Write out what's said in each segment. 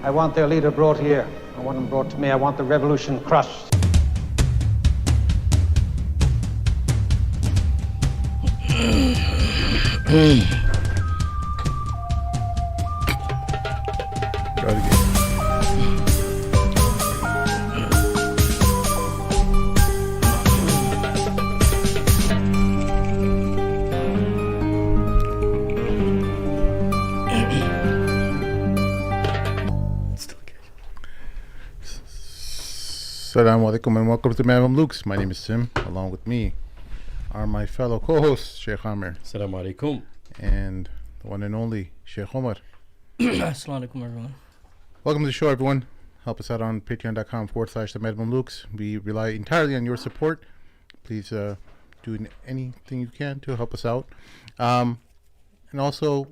I want their leader brought here. I want him brought to me. I want the revolution crushed. Assalamu alaikum and welcome to Mamluks. My name is Sim. Along with me are my fellow co-hosts, Sheikh Amir. Assalamu alaikum. And the one and only Sheikh Omar. Assalamu alaikum, everyone. Welcome to the show, everyone. Help us out on patreon.com/the Mamluks. We rely entirely on your support. Please do anything you can to help us out. And also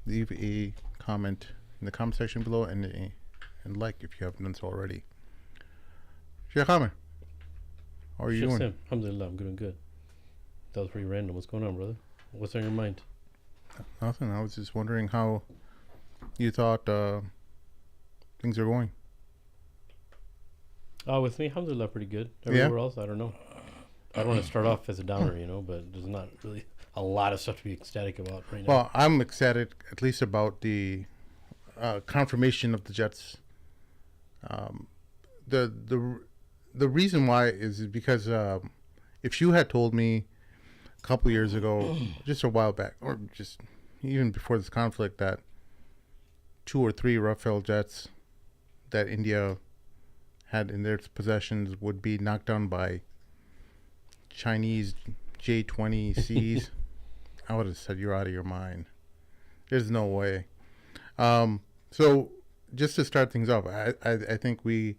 leave a comment in the comment section below and like if you haven't done so already. Sheikh Amir, how are you doing? Sim. Alhamdulillah, I'm doing good. That was pretty random. What's going on, brother? What's on your mind? Nothing. I was just wondering how you thought things are going. With me, alhamdulillah, pretty good. Everywhere else, I don't know. I don't want to start off as a downer, but there's not really a lot of stuff to be ecstatic about right now. Well, I'm ecstatic at least about the confirmation of the Jets. The reason why is because if you had told me a couple years ago, just a while back, or just even before this conflict, that 2 or 3 Rafale jets that India had in their possessions would be knocked down by Chinese J-20Cs, I would have said you're out of your mind. There's no way. So just to start things off, I think we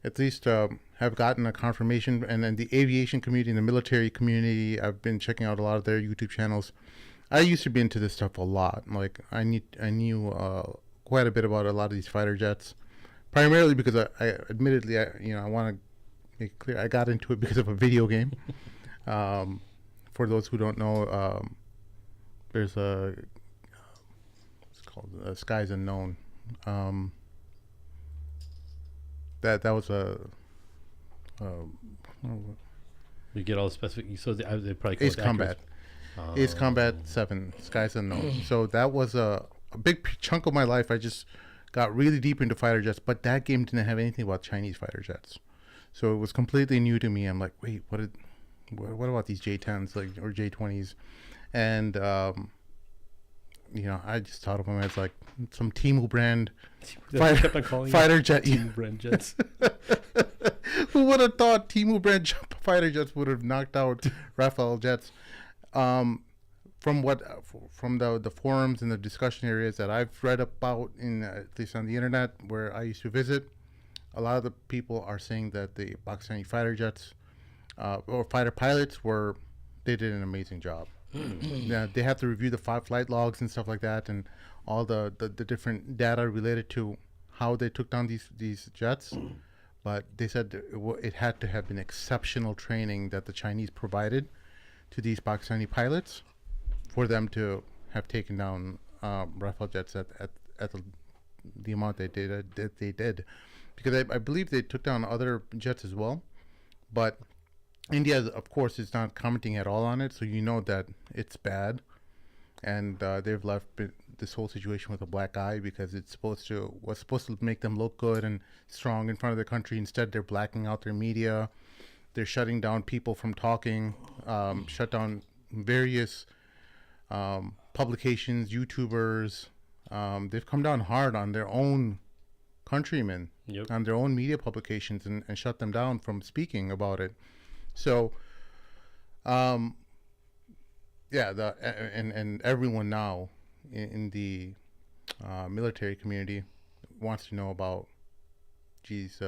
at least have gotten a confirmation, and then the aviation community and the military community, I've been checking out a lot of their YouTube channels. I used to be into this stuff a lot. Like I knew quite a bit about a lot of these fighter jets, primarily because I admittedly I want to make it clear I got into it because of a video game. For those who don't know, there's it's called Skies Unknown. That was a You get all the specific. So they probably call Ace it Combat. Ace Combat 7, Skies Unknown. So that was a big chunk of my life. I just got really deep into fighter jets, but that game didn't have anything about Chinese fighter jets. So it was completely new to me. I'm like, wait, what about these J-10s or J-20s? And I just thought of them as like some Temu brand fighter jet. Temu brand jets. Who would have thought Temu brand fighter jets would have knocked out Rafale jets? From the forums and the discussion areas that I've read about, at least on the internet where I used to visit, a lot of the people are saying that the Pakistani fighter jets or fighter pilots they did an amazing job. Yeah, they have to review the flight logs and stuff like that, and all the different data related to how they took down these jets. But they said it had to have been exceptional training that the Chinese provided to these Pakistani pilots for them to have taken down Rafale jets at the amount they did. Because I believe they took down other jets as well, but India, of course, is not commenting at all on it, so you know that it's bad, and they've left this whole situation with a black eye because was supposed to make them look good and strong in front of the country. Instead, they're blacking out their media. They're shutting down people from talking. Shut down various publications, YouTubers. They've come down hard on their own countrymen, on their own media publications, and shut them down from speaking about it. So, and everyone now in the military community wants to know about these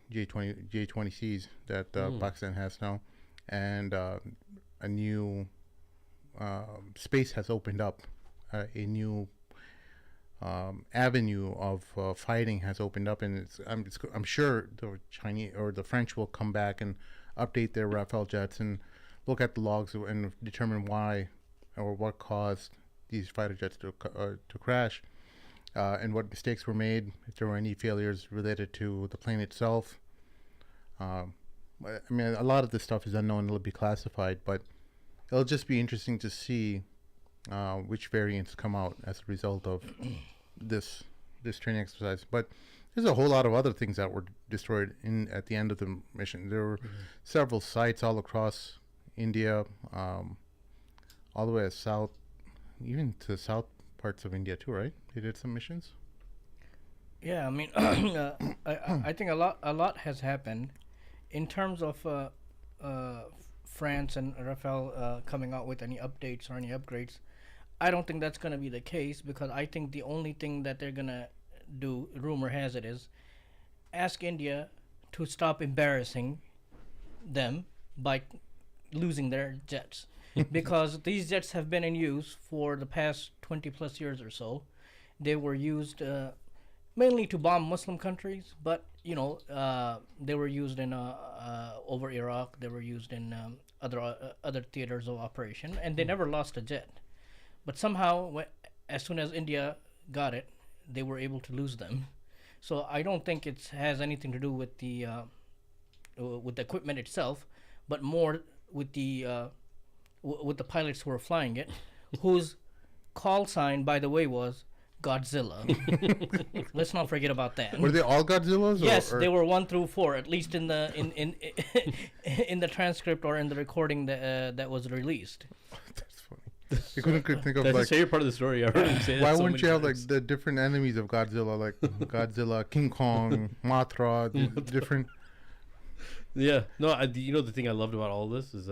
J-20Cs that Pakistan has now, and a new space has opened up, a new avenue of fighting has opened up, and I'm sure the Chinese or the French will come back and update their Rafale jets and look at the logs and determine why or what caused these fighter jets to crash. and what mistakes were made, if there were any failures related to the plane itself. I mean, a lot of this stuff is unknown. It'll be classified, but it'll just be interesting to see which variants come out as a result of this training exercise. But there's a whole lot of other things that were destroyed at the end of the mission. There were several sites all across India, all the way to south, even to the south parts of India too, right? They did some missions. Yeah, I mean, I think a lot has happened in terms of France and Rafael coming out with any updates or any upgrades. I don't think that's going to be the case, because I think the only thing that they're going to do, rumor has it, is ask India to stop embarrassing them by losing their jets. Because these jets have been in use for the past 20 plus years or so. They were used mainly to bomb Muslim countries, but they were used in over Iraq. They were used in other theaters of operation, and they never lost a jet. But somehow, as soon as India got it, they were able to lose them. So I don't think it has anything to do with the equipment itself, but more with the pilots who were flying it, whose call sign, by the way, was Godzilla. Let's not forget about that. Were they all Godzillas? Yes, or? They were 1 through 4, at least in the in the transcript or in the recording that was released. That's funny. You couldn't think of That's like. a favorite part of the story. I heard him say that Why so wouldn't you many have like times. the different enemies of Godzilla, like Godzilla, King Kong, Mothra, different? Yeah, no. The thing I loved about all this is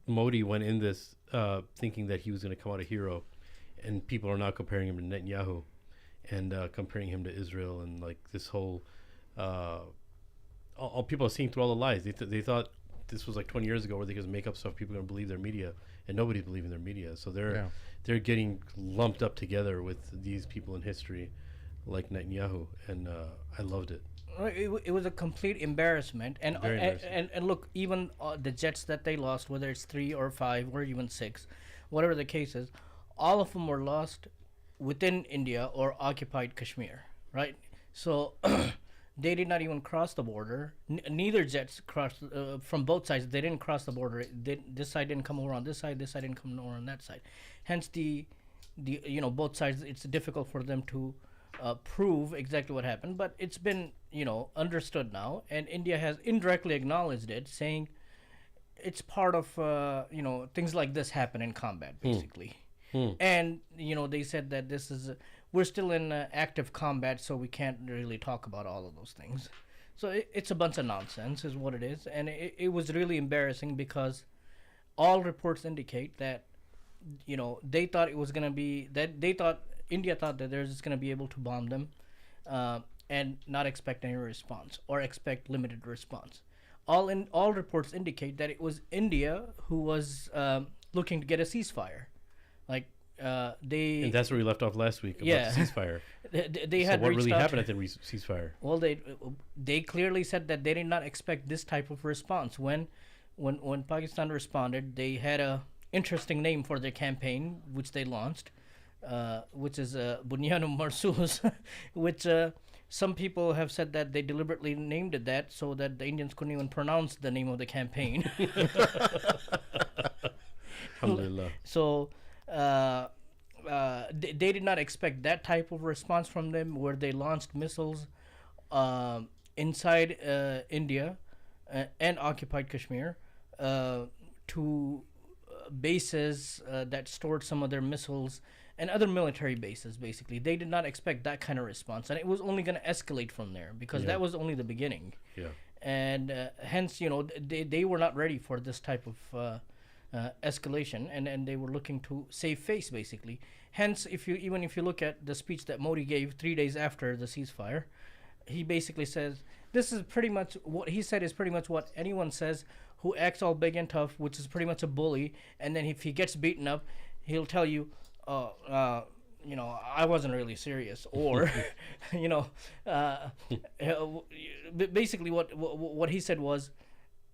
Modi went in this thinking that he was going to come out a hero, and people are now comparing him to Netanyahu, and comparing him to Israel, and like this whole all people are seeing through all the lies. They thought this was like 20 years ago where they could make up stuff. People are going to believe their media, and nobody's believing their media. So they're getting lumped up together with these people in history, like Netanyahu, and I loved it. It was a complete embarrassment, and Very embarrassing. and look, even the jets that they lost, whether it's 3 or 5 or even 6, whatever the case is, all of them were lost within India or occupied Kashmir, right? So they did not even cross the border. Neither jets crossed from both sides. They didn't cross the border. This side didn't come over on this side. This side didn't come over on that side. Hence the both sides. It's difficult for them to prove exactly what happened, but it's been understood now, and India has indirectly acknowledged it, saying it's part of things like this happen in combat, basically. And they said that this is we're still in active combat, so we can't really talk about all of those things. So it's a bunch of nonsense is what it is, and it was really embarrassing, because all reports indicate that they thought it was going to be that India thought that they're just going to be able to bomb them and not expect any response, or expect limited response. All reports indicate that it was India who was looking to get a ceasefire. Like And that's where we left off last week about the ceasefire. They had what reached really out happened at the ceasefire? Well, they clearly said that they did not expect this type of response. When Pakistan responded, they had a interesting name for their campaign, which they launched, which is Bunyan Marsoos, which some people have said that they deliberately named it that so that the Indians couldn't even pronounce the name of the campaign. Alhamdulillah. So they did not expect that type of response from them, where they launched missiles inside India and occupied Kashmir to bases that stored some of their missiles and other military bases. Basically, they did not expect that kind of response, and it was only going to escalate from there, because that was only the beginning. Yeah. And hence, they were not ready for this type of escalation, and they were looking to save face, basically. Hence, if you look at the speech that Modi gave 3 days after the ceasefire, he basically says this is pretty much what he said is pretty much what anyone says who acts all big and tough, which is pretty much a bully, and then if he gets beaten up, he'll tell you, I wasn't really serious, or basically what he said was,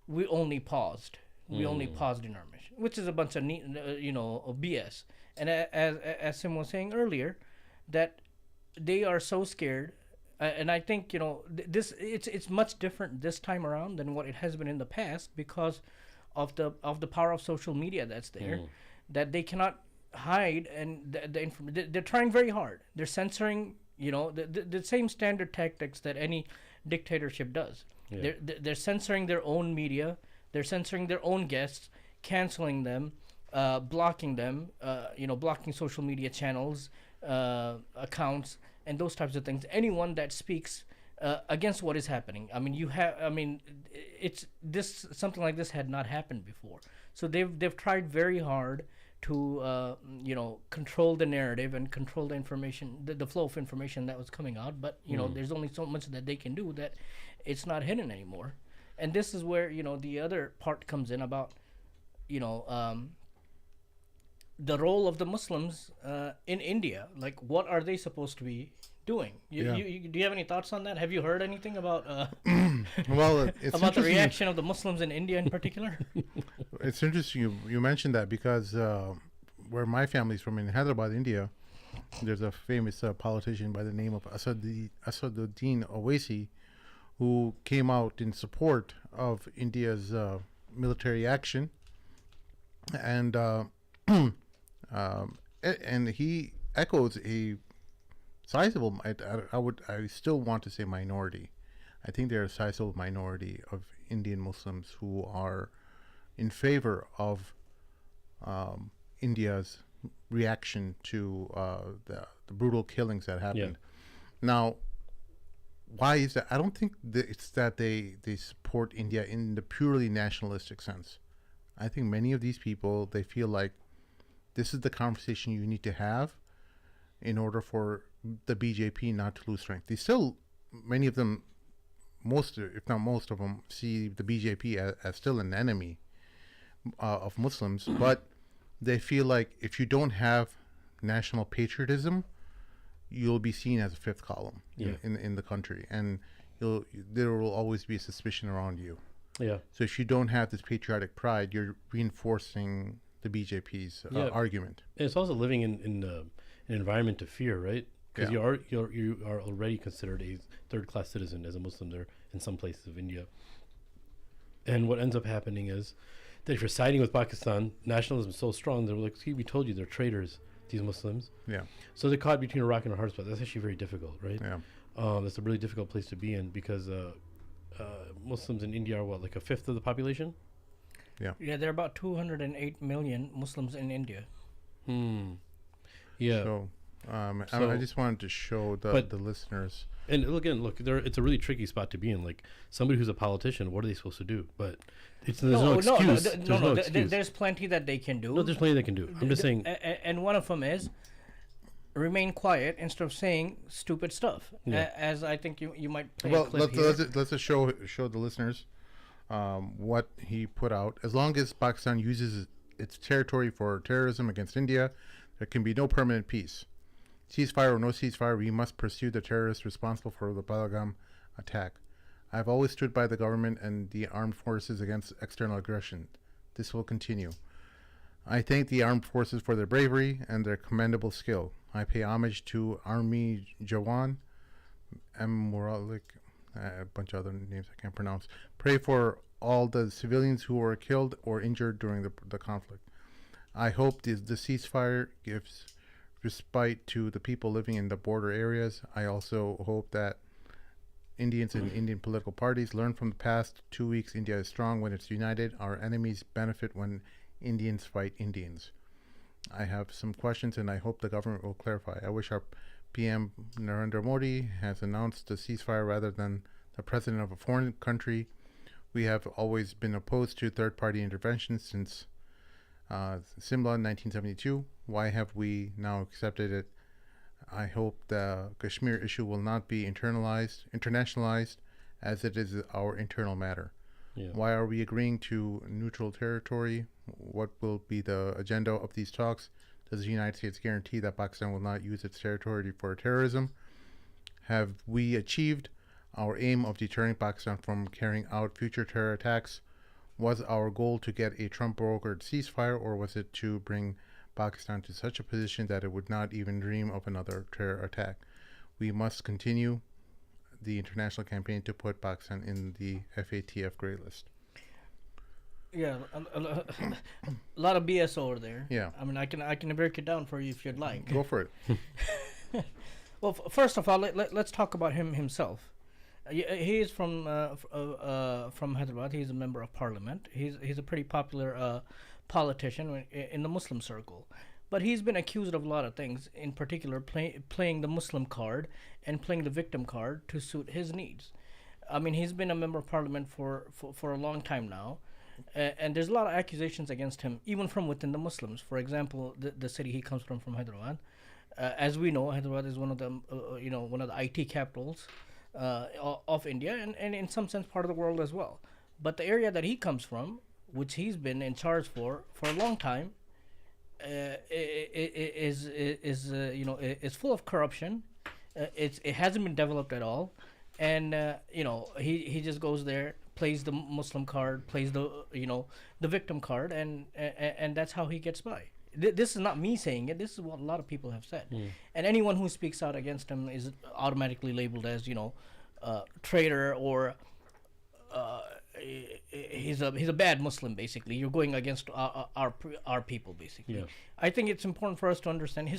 we only paused. We only paused in our mission, which is a bunch of BS. And as Sim was saying earlier, that they are so scared. And I think it's much different this time around than what it has been in the past because of the power of social media that's there, that they cannot hide, and they're trying very hard. They're censoring, the same standard tactics that any dictatorship does. Yeah. They're censoring their own media. They're censoring their own guests, canceling them, blocking them, blocking social media channels, accounts, and those types of things. Anyone that speaks against what is happening. It's this, something like this had not happened before. So they've tried very hard to control the narrative and control the information, the flow of information that was coming out. But there's only so much that they can do, that it's not hidden anymore. And this is where the other part comes in about the role of the Muslims in India. Like, what are they supposed to be doing? Do you have any thoughts on that? Have you heard anything about well, it's about the reaction of the Muslims in India in particular? It's interesting you mentioned that because where my family's from, in Hyderabad, India, there's a famous politician by the name of Asaduddin Owaisi, who came out in support of India's military action, and and he echoes a sizable, I still want to say minority. I think there are a sizable minority of Indian Muslims who are in favor of India's reaction to the brutal killings that happened. Yeah. Now, why is that? I don't think it's that they support India in the purely nationalistic sense. I think many of these people, they feel like this is the conversation you need to have in order for the BJP not to lose strength. They still, many of them, most, if not most of them, see the BJP as still an enemy of Muslims, but they feel like if you don't have national patriotism, you'll be seen as a fifth column in the country, and there will always be a suspicion around you. Yeah. So if you don't have this patriotic pride, you're reinforcing the BJP's argument. And it's also living in an environment of fear, right? Because you are already considered a third-class citizen as a Muslim there in some places of India. And what ends up happening is that if you're siding with Pakistan, nationalism is so strong, they're like, see, we told you they're traitors, these Muslims. Yeah. So they're caught between a rock and a hard spot. That's actually very difficult, right? Yeah. That's a really difficult place to be in because Muslims in India are like a fifth of the population? Yeah. Yeah, there are about 208 million Muslims in India. Yeah. So, I just wanted to show the listeners. And again, look, it's a really tricky spot to be in. Like, somebody who's a politician, what are they supposed to do? But there's no excuse. There's plenty that they can do. No, there's plenty they can do. I'm just saying. And one of them is remain quiet instead of saying stupid stuff. Yeah. As I think you might play a clip here. Let's just show the listeners what he put out. As long as Pakistan uses its territory for terrorism against India, there can be no permanent peace. Ceasefire or no ceasefire, we must pursue the terrorists responsible for the Balagam attack. I have always stood by the government and the armed forces against external aggression. This will continue. I thank the armed forces for their bravery and their commendable skill. I pay homage to Army Jawan, M. Moralik, a bunch of other names I can't pronounce. Pray for all the civilians who were killed or injured during the conflict. I hope the ceasefire gives respite to the people living in the border areas. I also hope that Indians and Indian political parties learn from the past 2 weeks. India is strong when it's united. Our enemies benefit when Indians fight Indians. I have some questions and I hope the government will clarify. I wish our PM Narendra Modi has announced the ceasefire rather than the president of a foreign country. We have always been opposed to third-party intervention since Simla in 1972. Why have we now accepted it? I hope the Kashmir issue will not be internationalized as it is our internal matter. Yeah. Why are we agreeing to neutral territory? What will be the agenda of these talks? Does the United States guarantee that Pakistan will not use its territory for terrorism? Have we achieved our aim of deterring Pakistan from carrying out future terror attacks? Was our goal to get a Trump-brokered ceasefire, or was it to bring Pakistan to such a position that it would not even dream of another terror attack. We must continue the international campaign to put Pakistan in the FATF gray list. Yeah, a lot of BS over there. Yeah. I mean, I can break it down for you if you'd like. Go for it. Well, first of all, let's talk about him himself. He is from Hyderabad. He's a member of parliament. He's a pretty popular politician in the Muslim circle. But he's been accused of a lot of things, in particular playing the Muslim card and playing the victim card to suit his needs. I mean, he's been a member of parliament for a long time now. And there's a lot of accusations against him, even from within the Muslims. For example, the city he comes from Hyderabad. As we know, Hyderabad is one of the one of the IT capitals of India, and in some sense part of the world as well. But the area that he comes from, which he's been in charge for a long time, is full of corruption. It hasn't been developed at all, and he just goes there, plays the Muslim card, plays the victim card, and that's how he gets by. This is not me saying it. This is what a lot of people have said. And anyone who speaks out against him is automatically labeled as traitor, or he's a bad Muslim. Basically, you're going against our people. Basically, Yeah. I think it's important for us to understand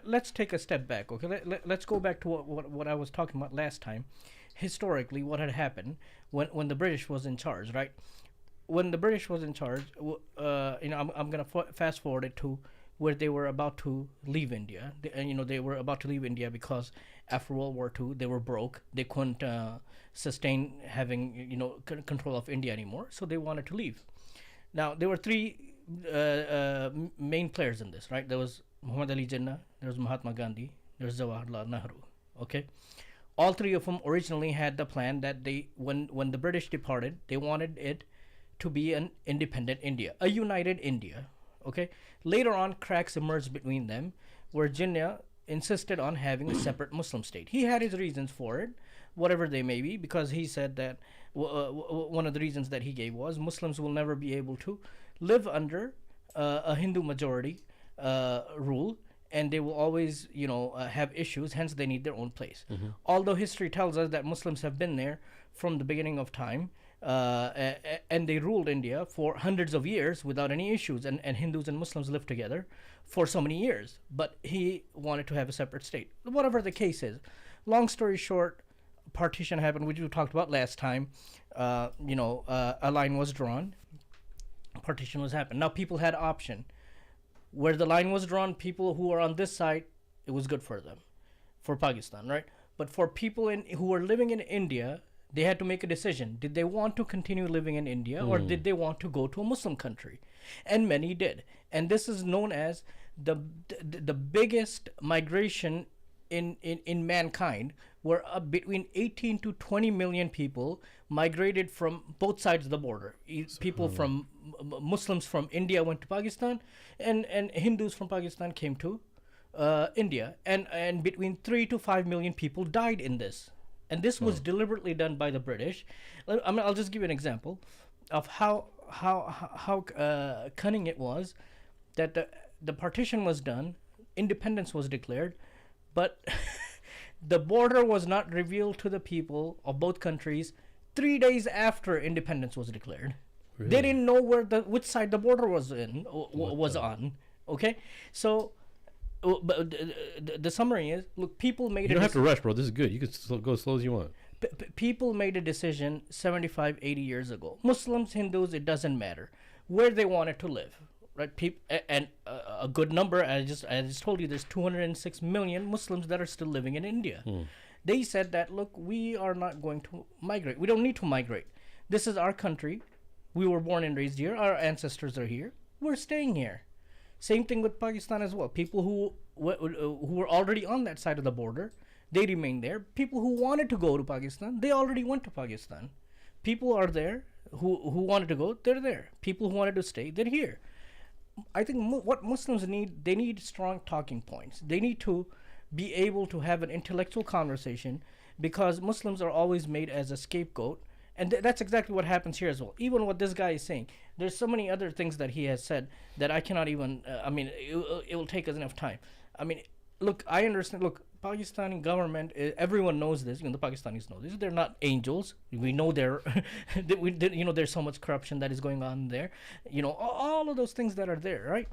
let's take a step back. Okay, let's go back to what I was talking about last time. Historically, what had happened when the British was in charge, right? When the British was in charge, I'm gonna fast forward it to where they were about to leave India. They were about to leave India because after World War II, they were broke. They couldn't sustain having control of India anymore, so they wanted to leave. Now there were three main players in this, right? There was Muhammad Ali Jinnah, there was Mahatma Gandhi, there was Jawaharlal Nehru. Okay. All three of them originally had the plan that when the British departed, they wanted it to be an independent India, a united India. Okay. Later on, cracks emerged between them, where Jinnah insisted on having a separate Muslim state. He had his reasons for it, whatever they may be, because he said that one of the reasons that he gave was Muslims will never be able to live under a Hindu majority rule, and they will always, have issues. Hence, they need their own place. Although history tells us that Muslims have been there from the beginning of time, and they ruled India for hundreds of years without any issues, and Hindus and Muslims lived together for so many years. But he wanted to have a separate state. Whatever the case is, long story short, partition happened, which we talked about last time. A line was drawn. Partition was happened. Now people had option. Where the line was drawn, people who are on this side, it was good for them, for Pakistan, right? But for people who were living in India, they had to make a decision. Did they want to continue living in India, or did they want to go to a Muslim country? And many did. And this is known as the biggest migration in mankind, where between 18 to 20 million people migrated from both sides of the border. People from Muslims from India went to Pakistan, and Hindus from Pakistan came to India, and between 3 to 5 million people died in this. And this was deliberately done by the British. I'll just give you an example of how cunning it was that the partition was done, independence was declared, but the border was not revealed to the people of both countries 3 days after independence was declared. Really? They didn't know which side the border was on. Okay, so. But the summary is, look, people made. You don't have to rush, bro. This is good. You can go as slow as you want. People made a decision 75, 80 years ago. Muslims, Hindus, it doesn't matter where they wanted to live, right? And a good number. I just told you, there's 206 million Muslims that are still living in India. They said that, look, we are not going to migrate. We don't need to migrate. This is our country. We were born and raised here. Our ancestors are here. We're staying here. Same thing with Pakistan as well. People who were already on that side of the border, they remained there. People who wanted to go to Pakistan, they already went to Pakistan. People are there who wanted to go, they're there. People who wanted to stay, they're here. I think what Muslims need, they need strong talking points. They need to be able to have an intellectual conversation, because Muslims are always made as a scapegoat And that's exactly what happens here as well. Even what this guy is saying, there's so many other things that he has said that I cannot even. It will take us enough time. I mean, look, I understand. Look, Pakistani government, everyone knows this. Even the Pakistanis know this. They're not angels. We know they're, there's so much corruption that is going on there. All of those things that are there, right?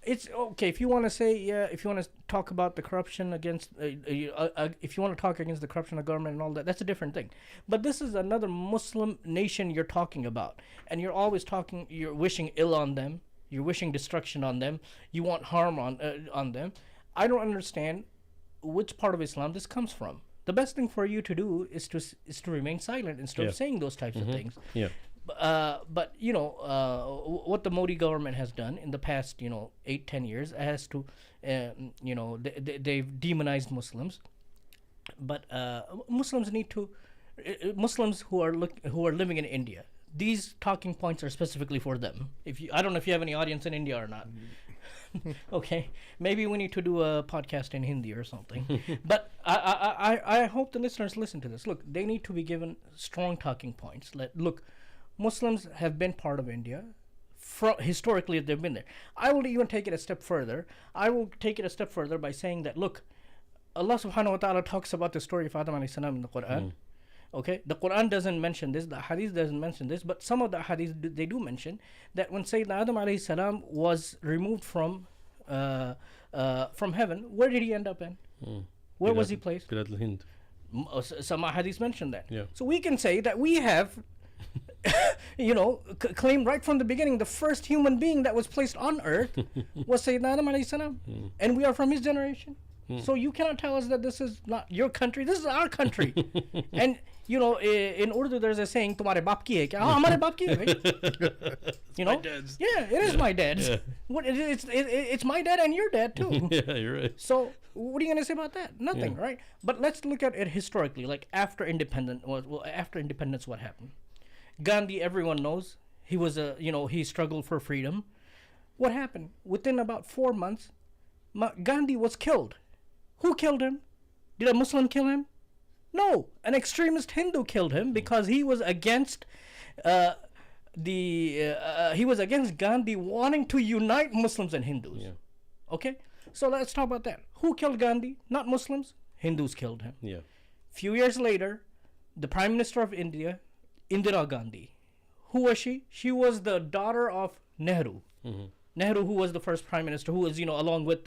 It's okay if you want to say, if you want to talk about the corruption against, if you want to talk against the corruption of government and all that, that's a different thing. But this is another Muslim nation you're talking about, and you're always you're wishing ill on them, you're wishing destruction on them, you want harm on them. I don't understand which part of Islam this comes from. The best thing for you to do is to remain silent instead of saying those types of things. Yeah. But what the Modi government has done in the past 8-10 years has to they've demonized Muslims, but Muslims need to Muslims who are living in India, these talking points are specifically for them. I don't know if you have any audience in India or not. Okay, maybe we need to do a podcast in Hindi or something. But I hope the listeners listen to this. Look, they need to be given strong talking points. Look, Muslims have been part of India. Historically, they've been there. I will even take it a step further. I will take it a step further by saying that, look, Allah subhanahu wa ta'ala talks about the story of Adam alayhi salam in the Quran. Okay, the Quran doesn't mention this, the Hadith doesn't mention this, but some of the Hadith they do mention that when Sayyidina Adam alayhi salam was removed from heaven, where did he end up in? Where was he placed? Some Hadith mention that. Yeah. So we can say that we have claimed right from the beginning the first human being that was placed on earth was Sayyidina Adam alayhi salam, and we are from his generation. So you cannot tell us that this is not your country. This is our country. And in Urdu there's a saying, "Tumhare baap ki hai kya?" Hamare baap ki hai, right? My dad's. Yeah, it is my dad's. Yeah. What it's my dad and your dad too. Yeah, you're right. So what are you gonna say about that? Nothing, right? But let's look at it historically. Like after independence, what happened? Gandhi, everyone knows, he was he struggled for freedom. What happened? Within about 4 months, Gandhi was killed. Who killed him? Did a Muslim kill him? No, an extremist Hindu killed him because he was against he was against Gandhi wanting to unite Muslims and Hindus. Yeah. Okay, so let's talk about that. Who killed Gandhi? Not Muslims. Hindus killed him. Yeah. Few years later, the Prime Minister of India, Indira Gandhi. Who was she? She was the daughter of Nehru. Nehru, who was the first prime minister, who was, along with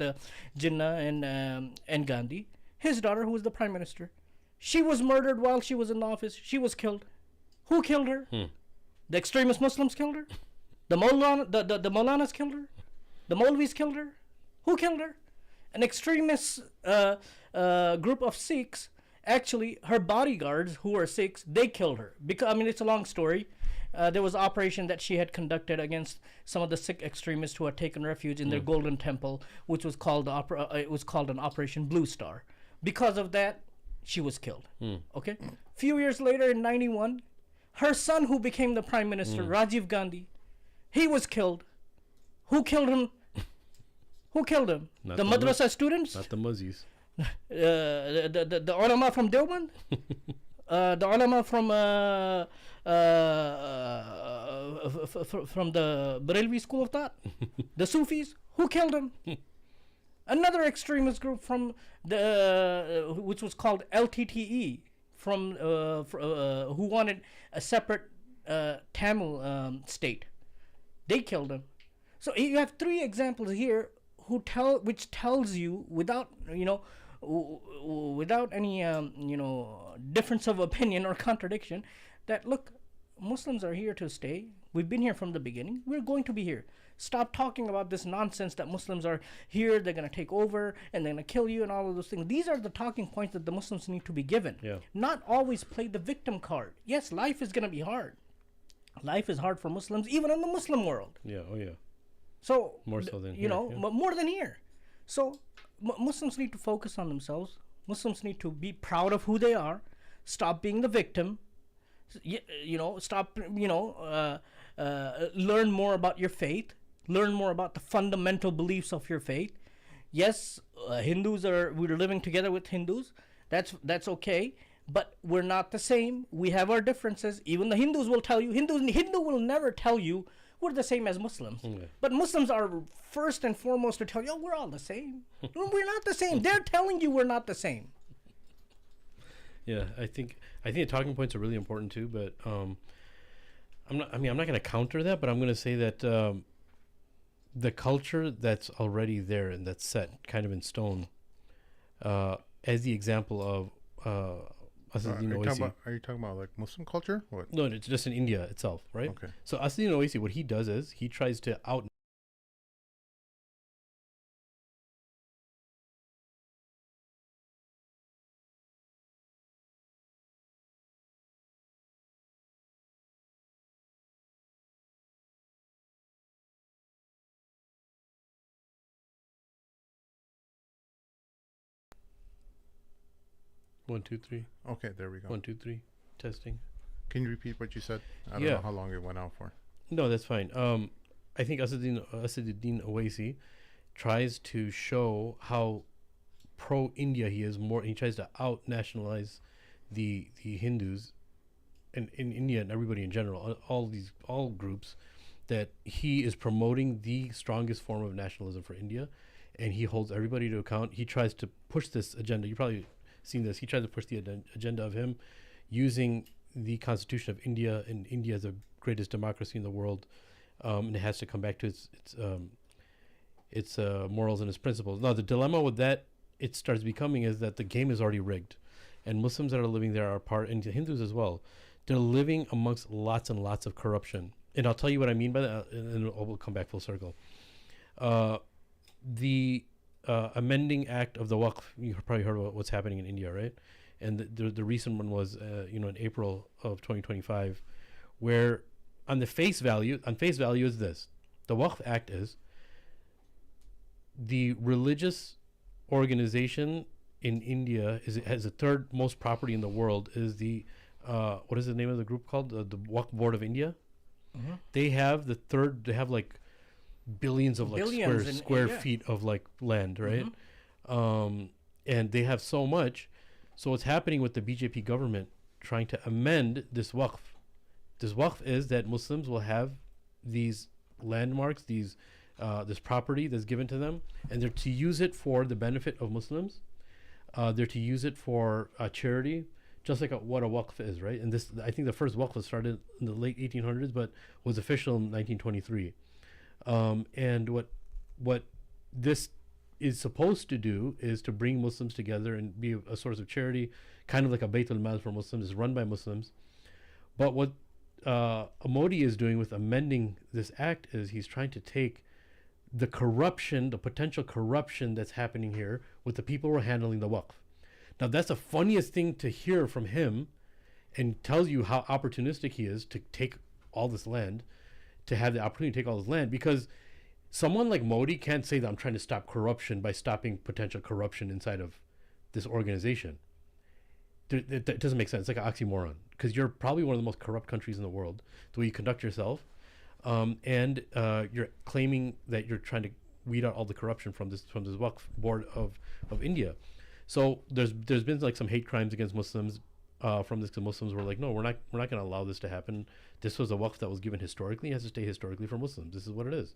Jinnah and Gandhi, his daughter, who was the prime minister. She was murdered while she was in office. She was killed. Who killed her? The extremist Muslims killed her. The Maulanas killed her. The Maulvis killed her. Who killed her? An extremist group of Sikhs. Actually, her bodyguards, who were Sikhs, they killed her. Because it's a long story. There was an operation that she had conducted against some of the Sikh extremists who had taken refuge in their golden temple, which was called an Operation Blue Star. Because of that, she was killed. Okay. Few years later, in '91, her son, who became the prime minister, Rajiv Gandhi, he was killed. Who killed him? Who killed him? Not the madrasa students? Not the Muzzies. The ulama from Deoband? The ulama from the Barelvi school of thought, the Sufis, who killed him? Another extremist group from which was called LTTE, who wanted a separate Tamil state. They killed him. So you have 3 examples here which tells you without any difference of opinion or contradiction that, look, Muslims are here to stay. We've been here from the beginning. We're going to be here. Stop talking about this nonsense that Muslims are here, they're going to take over, and they're going to kill you and all of those things. These are the talking points that the Muslims need to be given. Yeah. Not always play the victim card. Yes, life is going to be hard. Life is hard for Muslims, even in the Muslim world. Yeah, oh yeah. So, more so than here, more than here. So, Muslims need to focus on themselves. Muslims need to be proud of who they are. Stop being the victim. Stop, learn more about your faith. Learn more about the fundamental beliefs of your faith. Yes, we're living together with Hindus. That's okay. but we're not the same. We have our differences. Even the Hindus will tell you, Hindu will never tell you we're the same as Muslims. Okay. But Muslims are first and foremost to tell you, oh, we're all the same. We're not the same. They're telling you we're not the same. Yeah, I think the talking points are really important too, but I'm not going to counter that, but I'm going to say that the culture that's already there and that's set kind of in stone, as the example of Asaduddin Owaisi. Are you talking about like Muslim culture? What? No, it's just in India itself, right? Okay. So Asaduddin Owaisi, what he does is he tries to out. One, two, three. Okay, there we go. 1, 2, 3. Testing. Can you repeat what you said? I don't Yeah. know how long it went out for. No, that's fine. I think Asaduddin Owaisi tries to show how pro-India he is more. He tries to out-nationalize the Hindus and in India and everybody in general, all groups, that he is promoting the strongest form of nationalism for India, and he holds everybody to account. He tries to push this agenda. You probably seen this. He tries to push the agenda of him using the Constitution of India, and India is the greatest democracy in the world, and it has to come back to its morals and its principles. Now, the dilemma with that it starts becoming is that the game is already rigged, and Muslims that are living there are part, and Hindus as well. They're living amongst lots and lots of corruption, and I'll tell you what I mean by that, and we'll come back full circle. The amending act of the Waqf, you've probably heard about what's happening in India, right? And the recent one was, in April of 2025, where on face value is this: the Waqf Act is the religious organization in India has the third most property in the world. Is the what is the name of the group called? The Waqf Board of India. Mm-hmm. They have the third. They have like billions of like square feet of like land, right? Mm-hmm. And they have so much. So what's happening with the BJP government trying to amend this Waqf? This Waqf is that Muslims will have these landmarks, this property that's given to them, and they're to use it for the benefit of Muslims. They're to use it for charity, just like what a Waqf is, right? And this, I think the first Waqf was started in the late 1800s, but was official in 1923. And what this is supposed to do is to bring Muslims together and be a source of charity, kind of like a Bayt al-Mal for Muslims. It's run by Muslims. But what Modi is doing with amending this act is he's trying to take the corruption, the potential corruption that's happening here with the people who are handling the Waqf. Now, that's the funniest thing to hear from him, and tells you how opportunistic he is to take all this land, to have the opportunity to take all this land, because someone like Modi can't say that I'm trying to stop corruption by stopping potential corruption inside of this organization. It doesn't make sense. It's like an oxymoron, because you're probably one of the most corrupt countries in the world, the way you conduct yourself, and you're claiming that you're trying to weed out all the corruption from this Waqf board of India. So there's been like some hate crimes against Muslims from this, because Muslims were like, no, we're not going to allow this to happen. This was a Waqf that was given historically. It has to stay historically for Muslims. This is what it is.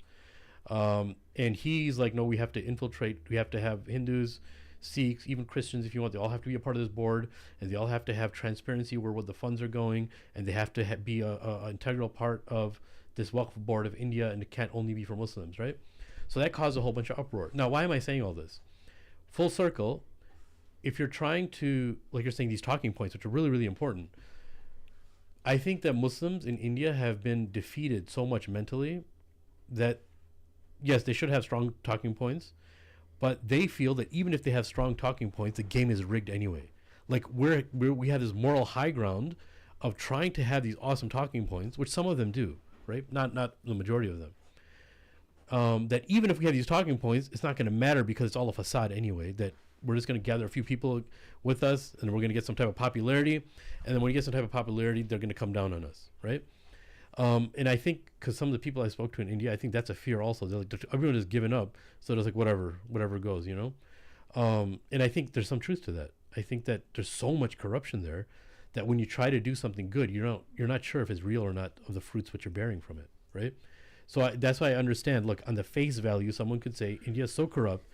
And he's like, no, we have to infiltrate. We have to have Hindus, Sikhs, even Christians, if you want. They all have to be a part of this board, and they all have to have transparency where what the funds are going, and they have to be a integral part of this Waqf board of India, and it can't only be for Muslims, right? So that caused a whole bunch of uproar. Now, why am I saying all this? Full circle, if you're trying to, like you're saying, these talking points, which are really, really important, I think that Muslims in India have been defeated so much mentally that, yes, they should have strong talking points, but they feel that even if they have strong talking points, the game is rigged anyway. Like we have this moral high ground of trying to have these awesome talking points, which some of them do, right? Not the majority of them. That even if we have these talking points, it's not going to matter because it's all a facade anyway. That we're just going to gather a few people with us, and we're going to get some type of popularity, and then when we get some type of popularity, they're going to come down on us, right? And I think because some of the people I spoke to in India, I think that's a fear also. They're like, everyone has given up, so it's like whatever goes, you know. And I think there's some truth to that. I think that there's so much corruption there that when you try to do something good, you're not sure if it's real or not of the fruits which you're bearing from it, right? So that's why I understand. Look, on the face value, someone could say India is so corrupt,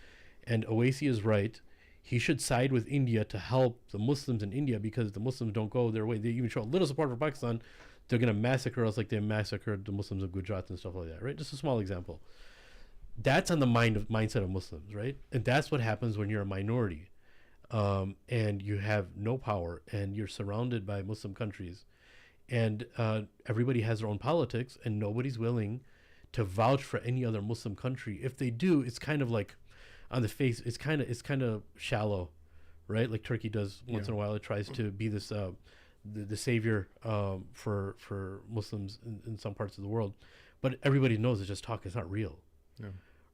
and Owaisi is right. He should side with India to help the Muslims in India, because the Muslims don't go their way. They even show a little support for Pakistan. They're going to massacre us like they massacred the Muslims of Gujarat and stuff like that, right? Just a small example. That's on the mindset of Muslims, right? And that's what happens when you're a minority, and you have no power, and you're surrounded by Muslim countries, and everybody has their own politics, and nobody's willing to vouch for any other Muslim country. If they do, it's kind of like, on the face, it's kind of shallow, right? Like Turkey does once in a while. It tries to be this the savior for Muslims in some parts of the world, but everybody knows it's just talk. It's not real,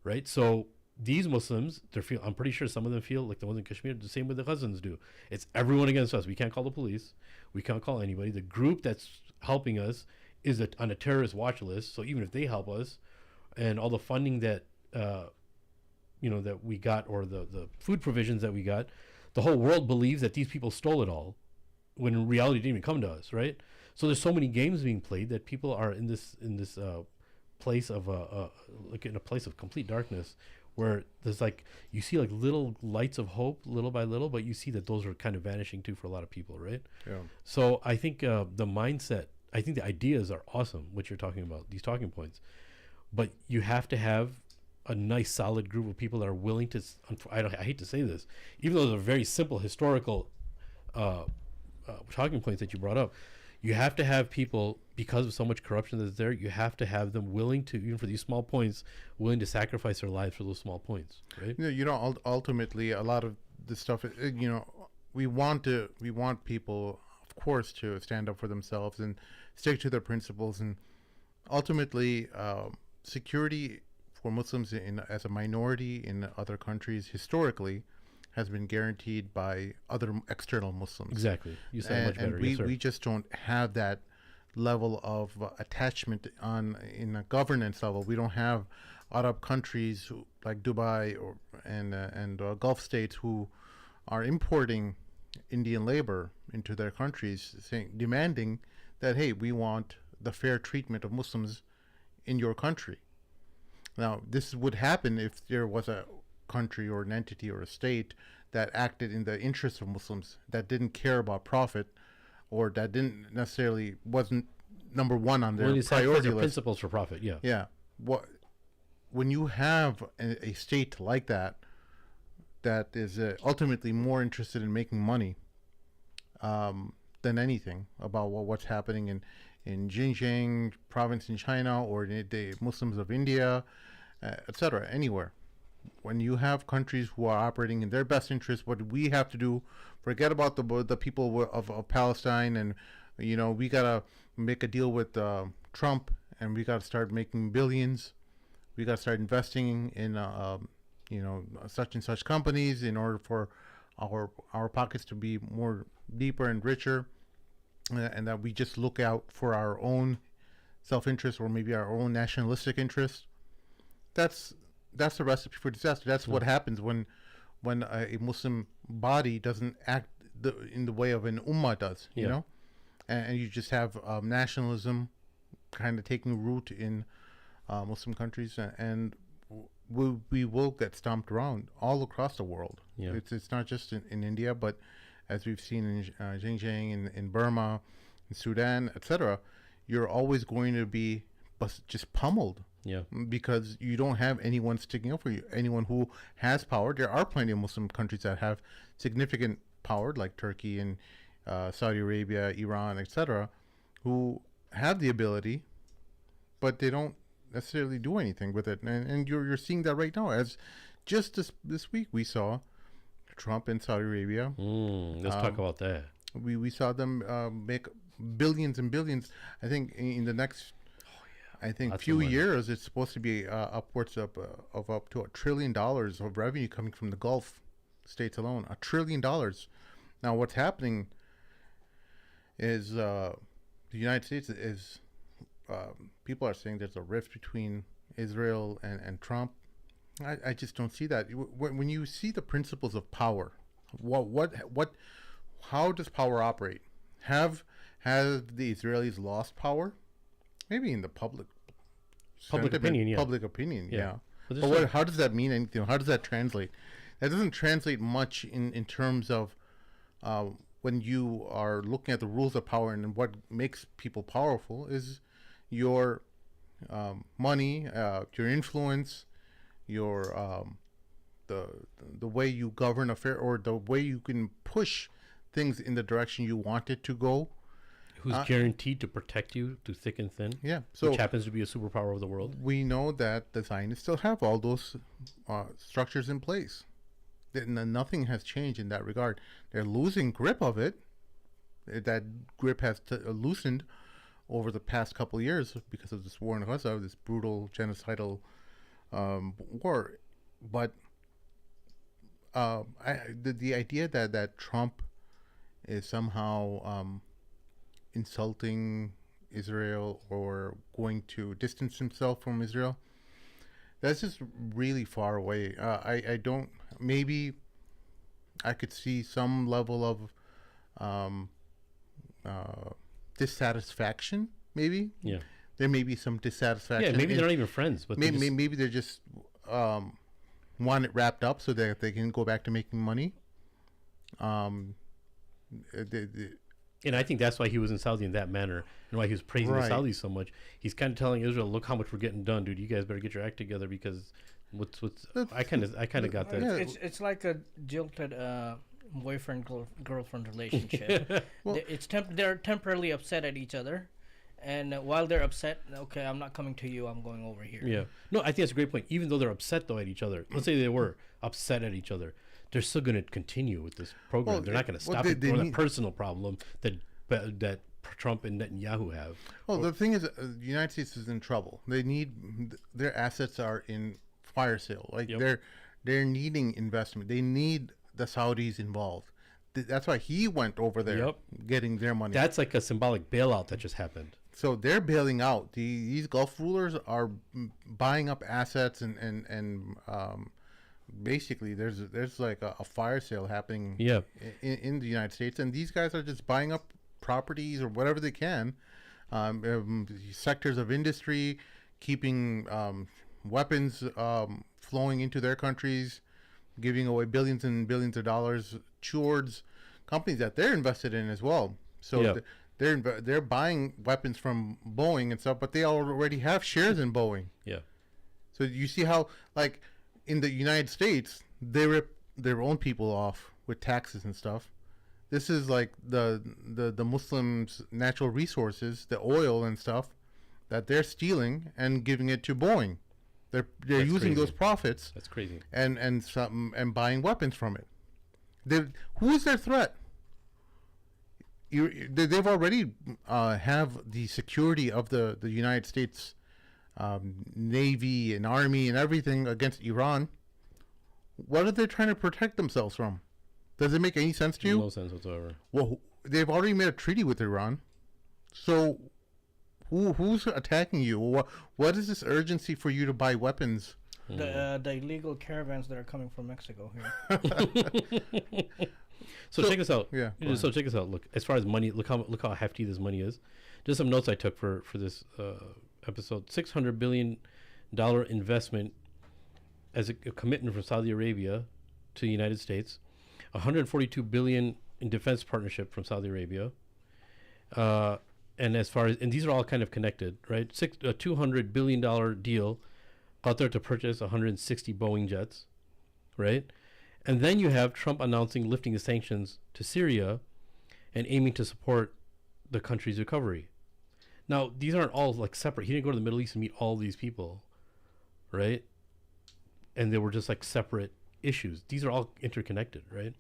right? So these Muslims, I'm pretty sure some of them feel like the ones in Kashmir, the same way the Ghazans do. It's everyone against us. We can't call the police. We can't call anybody. The group that's helping us is on a terrorist watch list. So even if they help us, and all the funding that that we got, or the food provisions that we got, the whole world believes that these people stole it all, when in reality it didn't even come to us, right? So there's so many games being played that people are in this place of like in a place of complete darkness, where there's like, you see like little lights of hope little by little, but you see that those are kind of vanishing too for a lot of people, right? Yeah. So I think the mindset, I think the ideas are awesome, what you're talking about, these talking points, but you have to have a nice solid group of people that are willing to, I hate to say this, even though they're very simple historical talking points that you brought up, you have to have people, because of so much corruption that's there, you have to have them willing to, even for these small points, willing to sacrifice their lives for those small points, right? Ultimately, a lot of this stuff, we want people, of course, to stand up for themselves and stick to their principles, and ultimately, security for Muslims as a minority in other countries historically has been guaranteed by other external Muslims. Exactly. You said it much better. And we just don't have that level of attachment in a governance level. We don't have Arab countries like Dubai and Gulf states who are importing Indian labor into their countries, demanding that, hey, we want the fair treatment of Muslims in your country. Now, this would happen if there was a country or an entity or a state that acted in the interest of Muslims, that didn't care about profit, or that wasn't number one on their priority list. Principles for profit, yeah. Yeah. When you have a state like that is ultimately more interested in making money than anything about what's happening in Xinjiang province in China, or the Muslims of India, etc., anywhere. When you have countries who are operating in their best interest, what we have to do, forget about the people of Palestine, and we gotta make a deal with Trump, and we gotta start making billions. We gotta start investing in such and such companies in order for our pockets to be more deeper and richer, and that we just look out for our own self-interest, or maybe our own nationalistic interest. That's the recipe for disaster. That's what happens when a Muslim body doesn't act in the way of an ummah does, and you just have nationalism kind of taking root in Muslim countries, and we will get stomped around all across the world. Yeah. It's not just in India, but as we've seen in Xinjiang, in Burma, in Sudan, etc., you're always going to be just pummeled. Yeah. Because you don't have anyone sticking up for you, anyone who has power. There are plenty of Muslim countries that have significant power, like Turkey and Saudi Arabia, Iran, etc., who have the ability, but they don't necessarily do anything with it. And you're seeing that right now. As just this week, we saw Trump in Saudi Arabia. Let's talk about that. We saw them make billions and billions. I think in the next few years, it's supposed to be upwards of up to $1 trillion of revenue coming from the Gulf states alone. $1 trillion. Now, what's happening is the United States is people are saying there's a rift between Israel and Trump. I just don't see that. When you see the principles of power, What? How does power operate? Have the Israelis lost power? Maybe in the public sentiment, opinion, yeah. Public opinion, Yeah. yeah. But But how does that mean anything? How does that translate? That doesn't translate much in terms of when you are looking at the rules of power, and what makes people powerful is your money, your influence, your the way you govern affair, or the way you can push things in the direction you want it to go. Who's guaranteed to protect you through thick and thin? Yeah, so which happens to be a superpower of the world. we know that the Zionists still have all those structures in place. Nothing has changed in that regard. They're losing grip of it. That grip has loosened over the past couple of years because of this war in Gaza, this brutal genocidal war. But the idea that Trump is somehow insulting Israel or going to distance himself from Israel, that's just really far away. I don't. Maybe I could see some level of dissatisfaction. Maybe. Yeah. There may be some dissatisfaction. Yeah. Maybe they're not even friends, but maybe they're just want it wrapped up so that they can go back to making money. And I think that's why he was in Saudi in that manner, and why he was praising Right. the Saudis so much. He's kind of telling Israel, "Look how much we're getting done, dude. You guys better get your act together because what's." I kind of got that. Yeah. It's like a jilted boyfriend girlfriend relationship. Well- They're temporarily upset at each other, and while they're upset, okay, I'm not coming to you. I'm going over here. Yeah. No, I think that's a great point. Even though they're upset though at each other, let's say they were upset at each other, they're still going to continue with this program. Well, they're not going to well, stop they- it they for the need- personal problem that Trump and Netanyahu have. Well, the thing is, the United States is in trouble. They need their assets are in fire sale. Like Yep. they're needing investment. They need the Saudis involved. That's why he went over there, Yep. getting their money. That's like a symbolic bailout that just happened. So they're bailing out. These Gulf rulers are buying up assets, and basically there's like a fire sale happening. Yeah. In the United States, and these guys are just buying up properties or whatever they can, sectors of industry, keeping weapons flowing into their countries, giving away billions and billions of dollars towards companies that they're invested in as well. So Yeah. they're buying weapons from Boeing and stuff, but they already have shares in Boeing. Yeah. So you see how, like, in the United States, they rip their own people off with taxes and stuff. This is like the Muslims' natural resources, the oil and stuff, that they're stealing and giving it to Boeing. They're That's using crazy. those profits That's crazy. and buying weapons from it. Who is their threat? They've already have the security of the United States Navy and Army and everything against Iran. What are they trying to protect themselves from? Does it make any sense to you? No sense whatsoever. Well, they've already made a treaty with Iran. So who's attacking you? What is this urgency for you to buy weapons? The illegal caravans that are coming from Mexico here. So check this out. Yeah, go So check this out. Look, as far as money, look how hefty this money is. Just some notes I took for this episode. $600 billion investment as a commitment from Saudi Arabia to the United States. $142 billion in defense partnership from Saudi Arabia. And these are all kind of connected, right? A $200 billion deal out there to purchase 160 Boeing jets, right? And then you have Trump announcing lifting the sanctions to Syria and aiming to support the country's recovery. Now, these aren't all like separate. He didn't go to the Middle East and meet all these people, right? And they were just like separate issues. These are all interconnected, right?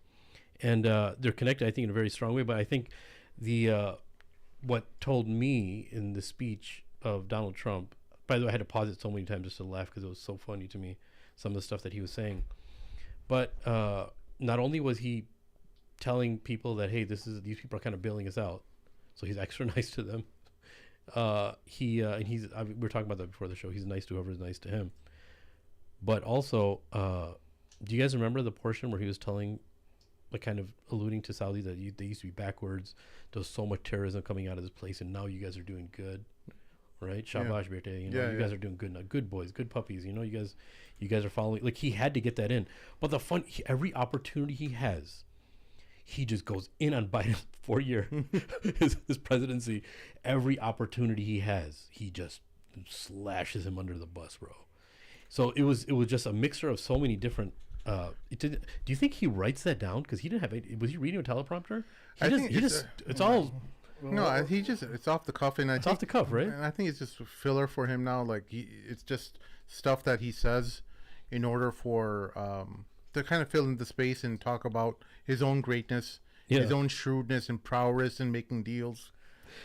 And they're connected, I think, in a very strong way. But I think what told me in the speech of Donald Trump, by the way, I had to pause it so many times just to laugh because it was so funny to me, some of the stuff that he was saying. But not only was he telling people that, hey, these people are kind of bailing us out, so he's extra nice to them. We were talking about that before the show. He's nice to whoever is nice to him. But also, do you guys remember the portion where he was telling like kind of alluding to Saudi that they used to be backwards. There was so much terrorism coming out of this place, and now you guys are doing good, right? Shabash Berte, you know, you guys are doing good now. Good boys, good puppies. You know, you guys are following. Like, he had to get that in. But every opportunity he has, he just goes in on Biden for his presidency. Every opportunity he has, he just slashes him under the bus, bro. So it was just a mixture of so many different. Do you think he writes that down? Because he didn't have any. Was he reading a teleprompter? It's all. No, it's off the cuff, and It's off the cuff, right? And I think it's just filler for him now. Like, it's just stuff that he says in order for to kind of fill in the space and talk about his own greatness, his own shrewdness and prowess in making deals.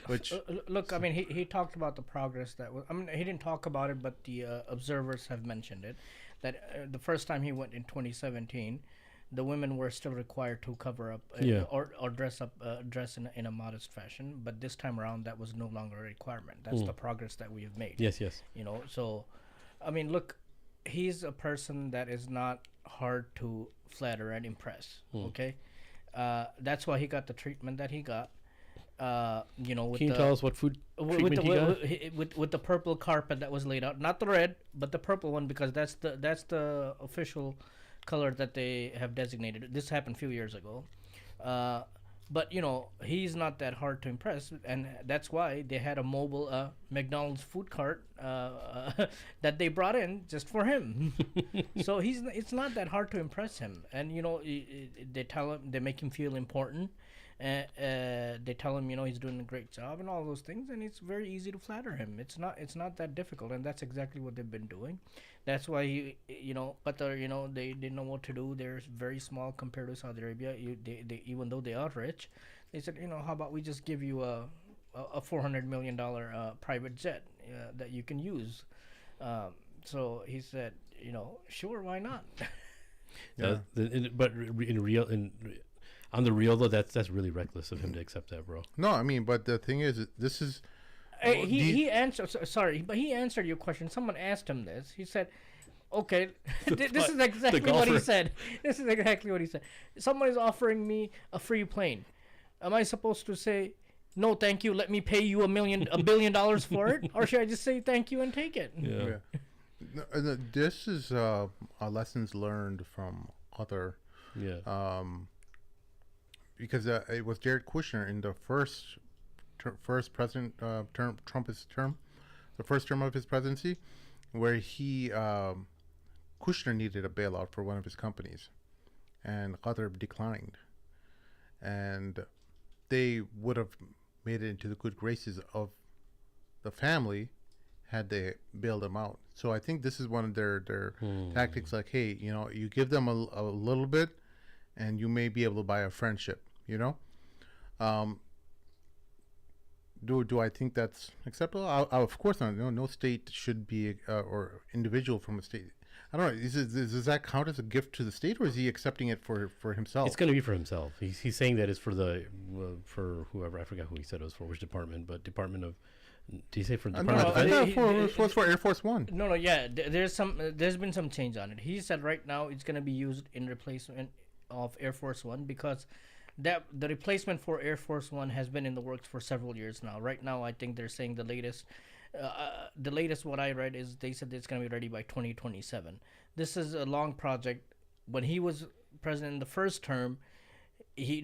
Which look, I mean, he talked about the progress that was. I mean, he didn't talk about it, but the observers have mentioned it. That the first time he went in 2017, the women were still required to cover up or dress in a modest fashion. But this time around, that was no longer a requirement. That's the progress that we have made. Yes. You know, so I mean, look, he's a person that is not hard to flatter and impress. Okay, that's why he got the treatment that he got. You know, can you tell us what food treatment he got? With the purple carpet that was laid out, not the red, but the purple one, because that's the official color that they have designated. This happened a few years ago, but you know, he's not that hard to impress, and that's why they had a mobile McDonald's food cart that they brought in just for him. So it's not that hard to impress him, and you know, they tell him, they make him feel important. They tell him, you know, he's doing a great job and all those things, and it's very easy to flatter him. It's not that difficult, and that's exactly what they've been doing. That's why Qatar, you know, they didn't know what to do. They're very small compared to Saudi Arabia. They even though they are rich, they said, you know, how about we just give you a $400 million private jet that you can use. So he said, you know, sure, why not? But on the real though, that's really reckless of him to accept that, bro. No, I mean, but the thing is, this is. He answered. Sorry, but he answered your question. Someone asked him this. He said, "Okay, this is exactly what he said. This is exactly what he said. Someone is offering me a free plane. Am I supposed to say, no, thank you. Let me pay you $1 billion for it, or should I just say thank you and take it?" Yeah. This is lessons learned from other. Yeah. Because it was Jared Kushner in the first president Trump's term, the first term of his presidency, where Kushner needed a bailout for one of his companies, and Qatar declined, and they would have made it into the good graces of the family had they bailed him out. So I think this is one of their tactics. Like, hey, you know, you give them a little bit, and you may be able to buy a friendship. You know, do I think that's acceptable? Of course not. No state should be or individual from a state. I don't know. Does that count as a gift to the state, or is he accepting it for himself? It's going to be for himself. He's saying that it's for for whoever. I forgot who he said it was for, which department, but Department of. Did he say for Department of Defense? I thought it was for Air Force One. No, yeah. There's been some change on it. He said right now it's going to be used in replacement of Air Force One, because that the replacement for Air Force One has been in the works for several years now. Right now, I think they're saying the latest what I read is they said it's going to be ready by 2027. This is a long project. When he was president in the first term, he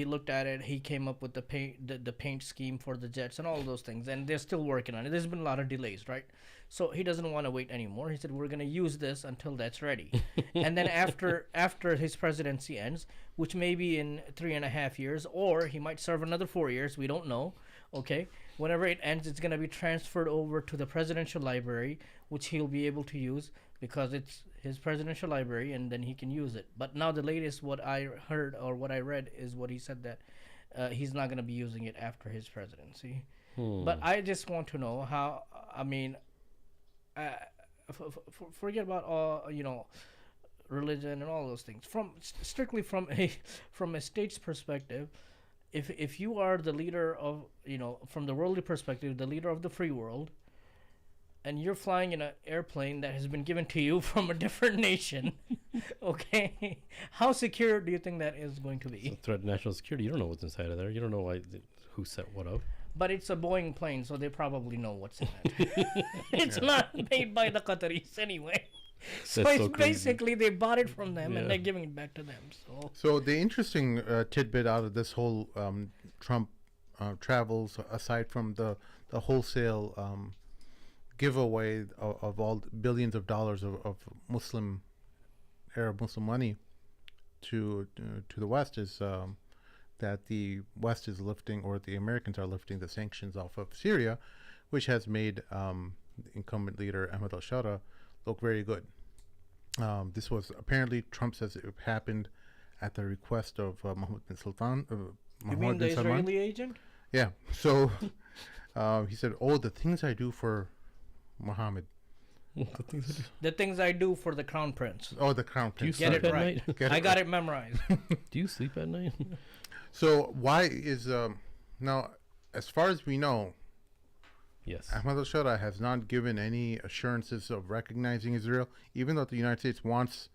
looked at it. He came up with the paint scheme for the jets and all of those things, and they're still working on it. There's been a lot of delays, right? So he doesn't want to wait anymore. He said, we're going to use this until that's ready. And then after his presidency ends, which may be in 3.5 years, or he might serve another 4 years, we don't know, okay? Whenever it ends, it's going to be transferred over to the presidential library, which he'll be able to use because it's his presidential library, and then he can use it. But now the latest what I heard or what I read is what he said, that he's not going to be using it after his presidency. But I just want to know how, I mean, forget about all, you know, religion and all those things. Strictly from a state's perspective, if you are the leader of, you know, from the worldly perspective, the leader of the free world, and you're flying in an airplane that has been given to you from a different nation, okay, how secure do you think that is going to It's a be? threat to national security. You don't know what's inside of there. You don't know who set what up. But it's a Boeing plane, so they probably know what's in it. It's not made by the Qataris anyway. So That's it's so crazy. basically they bought it from them Yeah. and they're giving it back to them. So So the interesting tidbit out of this whole Trump travels, aside from the wholesale giveaway of all billions of dollars of Arab Muslim money to the West, is that the West is lifting, or the Americans are lifting, the sanctions off of Syria, which has made incumbent leader Ahmed al-Shara look very good. This was apparently, Trump says, it happened at the request of Mohammed bin Sultan. you Mohammed mean the bin Salman. Israeli agent? Yeah. So he said, "Oh, the things I do for Mohammed. The things I do for the crown prince. Oh, the crown Do you prince. Get sleep it at right. night? Get I it got right. it memorized. Do you sleep at night? So why is now, as far as we know, Yes. Ahmed al-Shara has not given any assurances of recognizing Israel, even though the United States wants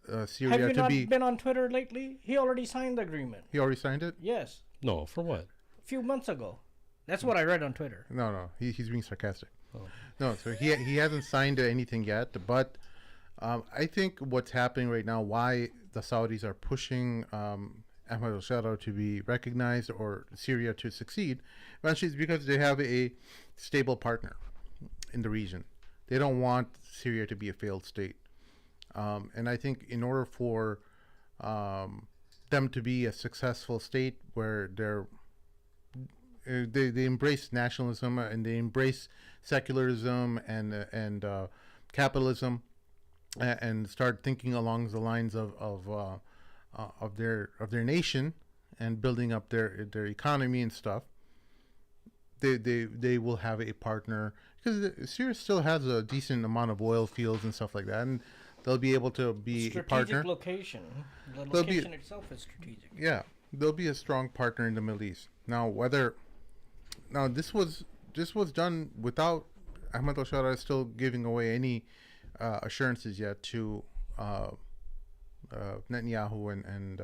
Have Syria you to not be. been on Twitter lately? He already signed the agreement. He already signed it. Yes, No, for what? a few months ago. That's what I read on Twitter. No, he's being sarcastic. Oh. No, so he hasn't signed anything yet. But I think what's happening right now, why the Saudis are pushing Ahmed al-Shara to be recognized, or Syria to succeed, eventually, is because they have a stable partner in the region. They don't want Syria to be a failed state. And I think in order for them to be a successful state where they embrace nationalism and they embrace secularism and capitalism, and start thinking along the lines of their nation and building up their economy and stuff, they will have a partner, because Syria still has a decent amount of oil fields and stuff like that, and they'll be able to be a Strategic partner. location. The There'll be- location itself is strategic. Yeah, they'll be a strong partner in the Middle East. Now, this was done without Ahmed al-Shara still giving away any assurances yet to Netanyahu and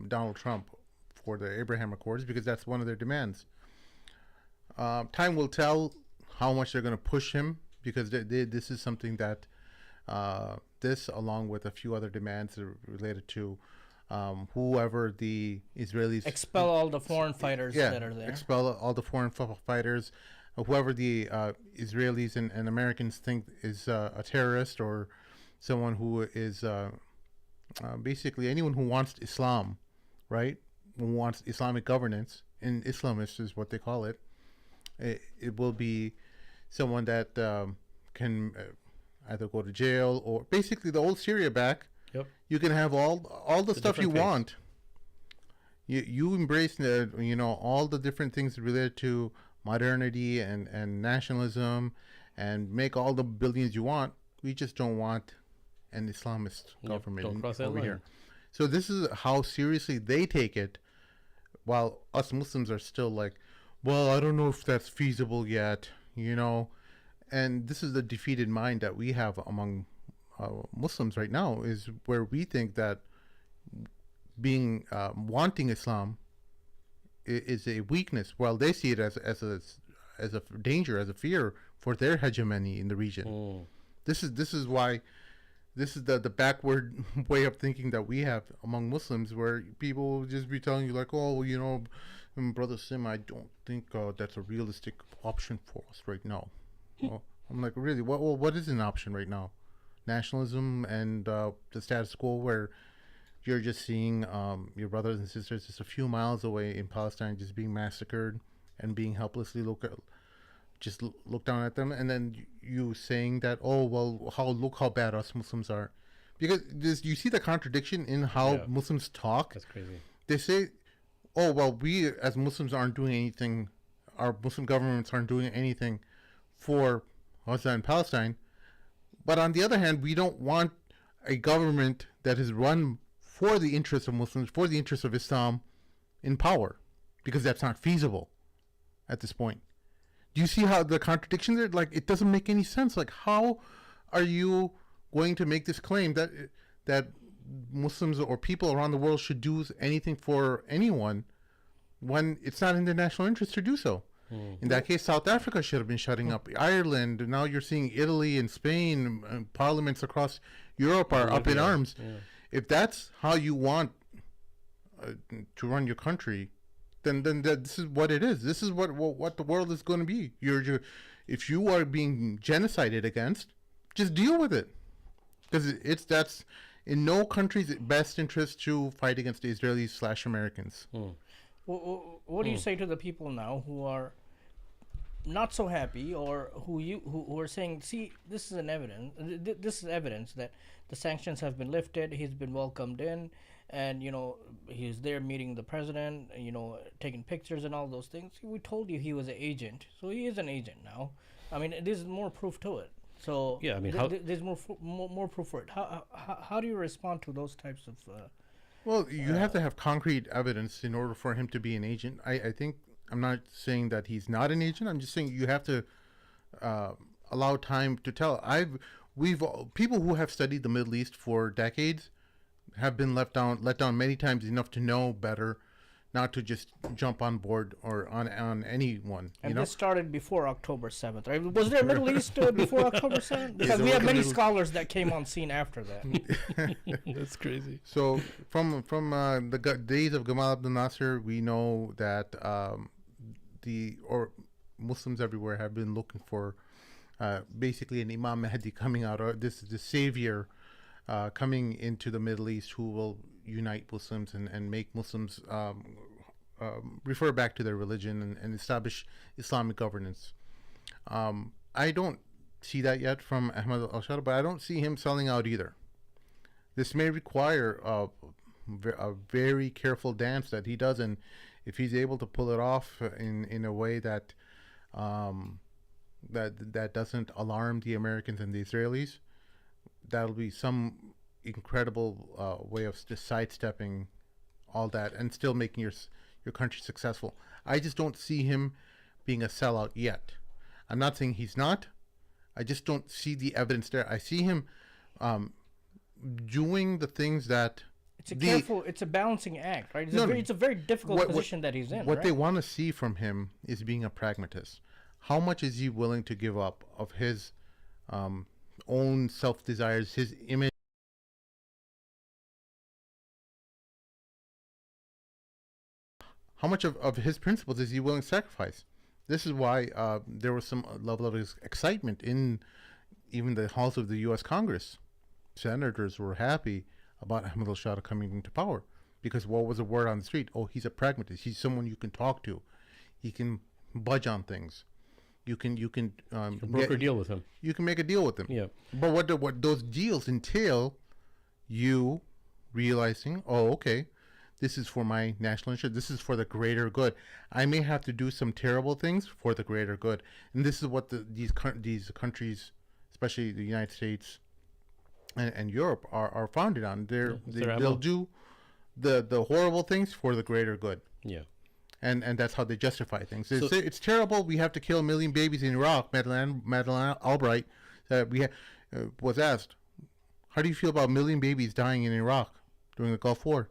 Donald Trump for the Abraham Accords, because that's one of their demands. Time will tell how much they're going to push him, because this is something that this, along with a few other demands related to whoever the Israelis Expel all the foreign fighters that are there. expel all the foreign fighters, whoever the Israelis and Americans think is a terrorist, or someone who is basically anyone who wants Islam, right? Who wants Islamic governance, and Islamists is what they call it. It will be someone that can either go to jail, or basically the old Syria back. Yep. You can have all the stuff you different face. want. You embrace all the different things related to modernity and nationalism, and make all the billions you want. We just don't want an Islamist government don't cross that over line. here. So this is how seriously they take it, while us Muslims are still like, well, I don't know if that's feasible yet, and this is the defeated mind that we have among Muslims right now, is where we think that being wanting Islam is a weakness, while they see it as a danger, as a fear for their hegemony in the region. This is why this is the backward way of thinking that we have among Muslims, where people will just be telling you like, oh, Brother Sim, I don't think that's a realistic option for us right now. Well, I'm like, really? What is an option right now? Nationalism and the status quo, where you're just seeing your brothers and sisters just a few miles away in Palestine just being massacred and being helplessly look down at them, and then you saying that, oh, well, look how bad us Muslims are, because you see the contradiction in how Muslims talk. That's crazy. They say, oh, well, we as Muslims aren't doing anything, our Muslim governments aren't doing anything for Gaza and Palestine, but on the other hand, we don't want a government that is run for the interests of Muslims, for the interests of Islam, in power, because that's not feasible at this point. Do you see how the contradiction there? Like, it doesn't make any sense. Like, how are you going to make this claim that Muslims or people around the world should do anything for anyone when it's not in their national interest to do so? In that case, South Africa should have been shutting up. Ireland, now you're seeing Italy and Spain, and parliaments across Europe are up in arms. Yeah. If that's how you want to run your country, then this is what it is. This is what the world is going to be. If you are being genocided against, just deal with it, because that's in no country's best interest to fight against the Israelis/Americans. What do you say to the people now who are not so happy, or who are saying, see, this is evidence that the sanctions have been lifted, he's been welcomed in, and he's there meeting the president, taking pictures and all those things. We told you he was an agent, so he is an agent now. I mean, there's more proof to it. So yeah, I mean, there's more proof for it. How do you respond to those types of? Well, you have to have concrete evidence in order for him to be an agent. I think, I'm not saying that he's not an agent. I'm just saying you have to allow time to tell. People who have studied the Middle East for decades have been let down many times enough to know better, not to just jump on board or on anyone. And this started before October 7th, right? Was there a Middle East before October 7th? Because we have many scholars that came on scene after that. That's crazy. So from the days of Gamal Abdel Nasser, we know that Muslims everywhere have been looking for basically an Imam Mahdi coming out, or this savior coming into the Middle East who will unite Muslims and make Muslims refer back to their religion and establish Islamic governance. I don't see that yet from Ahmad al-Shara, but I don't see him selling out either. This may require a very careful dance that he does, and if he's able to pull it off in a way that that doesn't alarm the Americans and the Israelis, that'll be some incredible way of just sidestepping all that and still making your country successful. I just don't see him being a sellout yet. I'm not saying he's not. I just don't see the evidence there. I see him doing the things that it's a balancing act, right? It's a very difficult position that he's in. What they want to see from him is being a pragmatist. How much is he willing to give up of his own self-desires, his image? How much of his principles is he willing to sacrifice? This is why there was some level of excitement in even the halls of the U.S. Congress. Senators were happy about Ahmad al-Shara coming into power, because what was the word on the street? Oh, he's a pragmatist. He's someone you can talk to. He can budge on things. You can broker a deal with him. You can make a deal with him. Yeah. But what those deals entail, you realizing, oh, okay, this is for my national interest. This is for the greater good. I may have to do some terrible things for the greater good, and this is what these countries, especially the United States and Europe, are founded on. They'll do the horrible things for the greater good. Yeah. And that's how they justify things. It's terrible. We have to kill 1 million babies in Iraq. Madeleine Albright was asked, how do you feel about 1 million babies dying in Iraq during the Gulf War?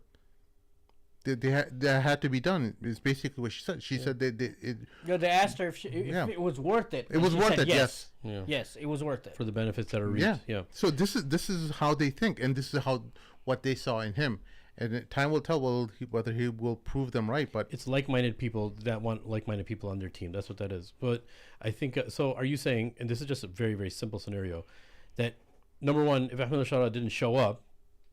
That had to be done. Is basically what she said. She said they asked her if it was worth it. It was worth it. Yes. Yeah. Yes, it was worth it for the benefits that are reaped. Yeah. So this is how they think, and this is what they saw in him. And time will tell whether he will prove them right. But it's like-minded people that want like-minded people on their team. That's what that is. But I think so. Are you saying, and this is just a very, very simple scenario, that number one, if Ahmed al-Shara didn't show up,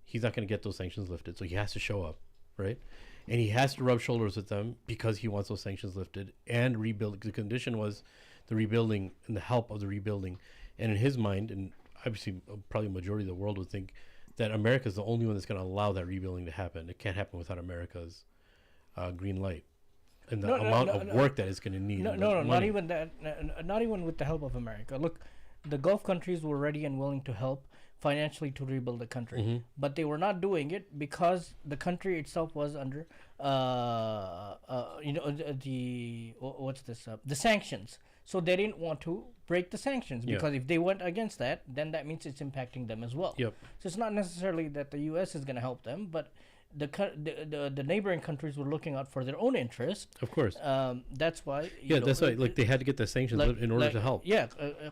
he's not going to get those sanctions lifted. So he has to show up, right? And he has to rub shoulders with them because he wants those sanctions lifted and rebuild. The condition was the rebuilding and the help of the rebuilding. And in his mind, and obviously probably a majority of the world would think that America is the only one that's going to allow that rebuilding to happen. It can't happen without America's green light and the amount of work that it's going to need. No, not even that. Not even with the help of America. Look, the Gulf countries were ready and willing to help financially to rebuild the country, but they were not doing it because the country itself was under, the sanctions. So they didn't want to break the sanctions because if they went against that, then that means it's impacting them as well. Yep. So it's not necessarily that the U.S. is going to help them, but the neighboring countries were looking out for their own interest. Of course. That's why. That's why. Like they had to get the sanctions in order to help. Yeah,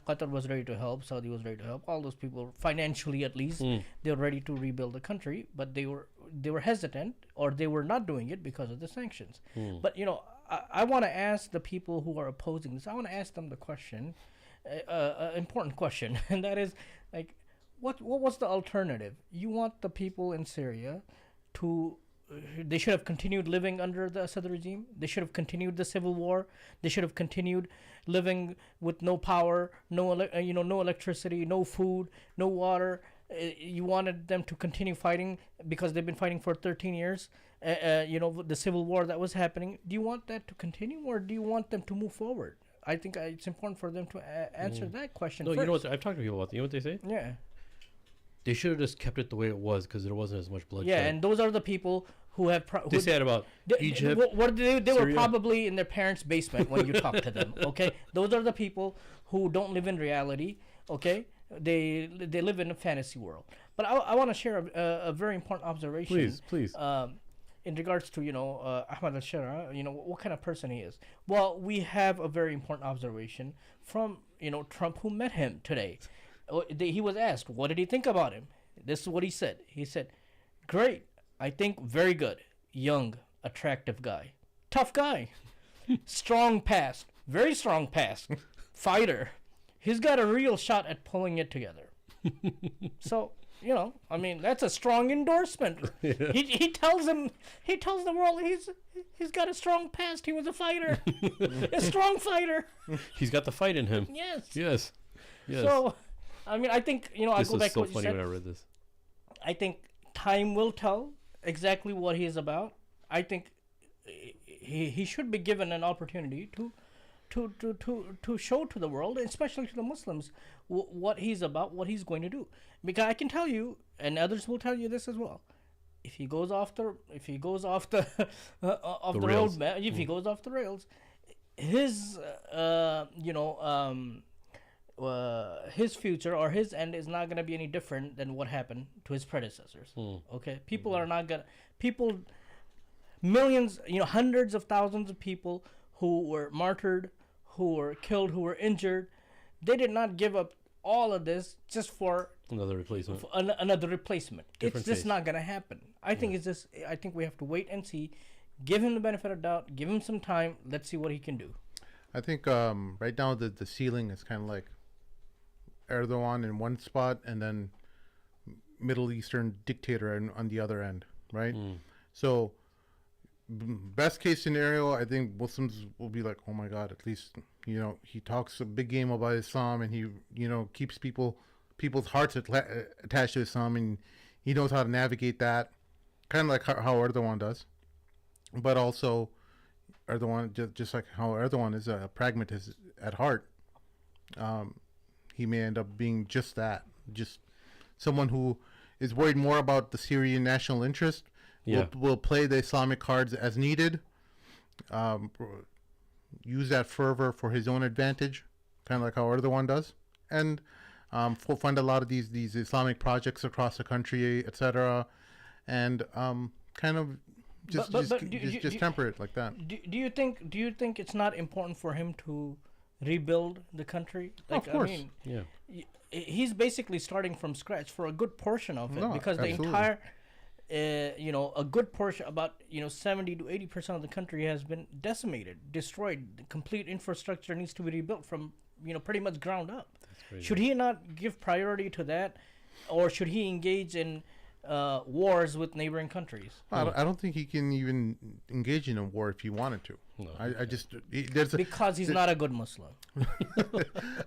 Qatar was ready to help. Saudi was ready to help. All those people, financially at least, they were ready to rebuild the country, but they were hesitant, or they were not doing it because of the sanctions. But I want to ask the people who are opposing this. I want to ask them the question, important question, and that is, like, what was the alternative? You want the people in Syria to they should have continued living under the Assad regime. They should have continued the civil war. They should have continued living with no power, no electricity, no food, no water. You wanted them to continue fighting because they've been fighting for 13 years. The civil war that was happening. Do you want that to continue, or do you want them to move forward? I think it's important for them to answer that question. No, first. you know what? I've talked to people about that. You know what they say? Yeah. They should have just kept it the way it was because there wasn't as much bloodshed. Yeah, and those are the people who have. They said about Egypt. They were probably in their parents' basement when you talk to them. Okay, those are the people who don't live in reality. Okay, they live in a fantasy world. But I want to share a very important observation. Please. In regards to Ahmad al-Shara, what kind of person he is. Well, we have a very important observation from Trump, who met him today. He was asked, what did he think about him? This is what he said. He said, great. I think very good. Young, attractive guy. Tough guy. Strong past. Very strong past. Fighter. He's got a real shot at pulling it together. So, that's a strong endorsement. He tells the world he's got a strong past. He was a fighter. A strong fighter. He's got the fight in him. Yes. Yes. So, I think, I'll this go back to so what you funny said. when I read this. I think time will tell exactly what he is about. I think he should be given an opportunity to show to the world, especially to the Muslims, what he's about, what he's going to do. Because I can tell you, and others will tell you this as well. If he goes off the rails. roadmap, if he goes off the rails, his his future or his end is not going to be any different than what happened to his predecessors. Okay, millions, hundreds of thousands of people who were martyred, who were killed, who were injured, they did not give up all of this just for another replacement. Another replacement. Different It's just taste. not going to happen. I think we have to wait and see. Give him the benefit of doubt. Give him some time. Let's see what he can do. I think right now the ceiling is kind of like Erdogan in one spot and then Middle Eastern dictator on the other end, right? So best case scenario, I think Muslims will be like, oh my God, at least, he talks a big game about Islam and he, keeps people's hearts attached to Islam and he knows how to navigate that, kind of like how Erdogan does. But also, Erdogan, just like how Erdogan is a pragmatist at heart, he may end up being just that, just someone who is worried more about the Syrian national interest, will play the Islamic cards as needed, use that fervor for his own advantage, kind of like how Erdogan does, and fund a lot of these Islamic projects across the country, etc., and kind of just temper it like that. Do you think it's not important for him to rebuild the country? Of course. He's basically starting from scratch for a good portion of it, because absolutely. the entire a good portion, about 70 to 80% of the country has been decimated, destroyed. The complete infrastructure needs to be rebuilt from pretty much ground up. Should he not give priority to that, or should he engage in wars with neighboring countries? I don't think he can even engage in a war if he wanted to. No, because he's not a good Muslim.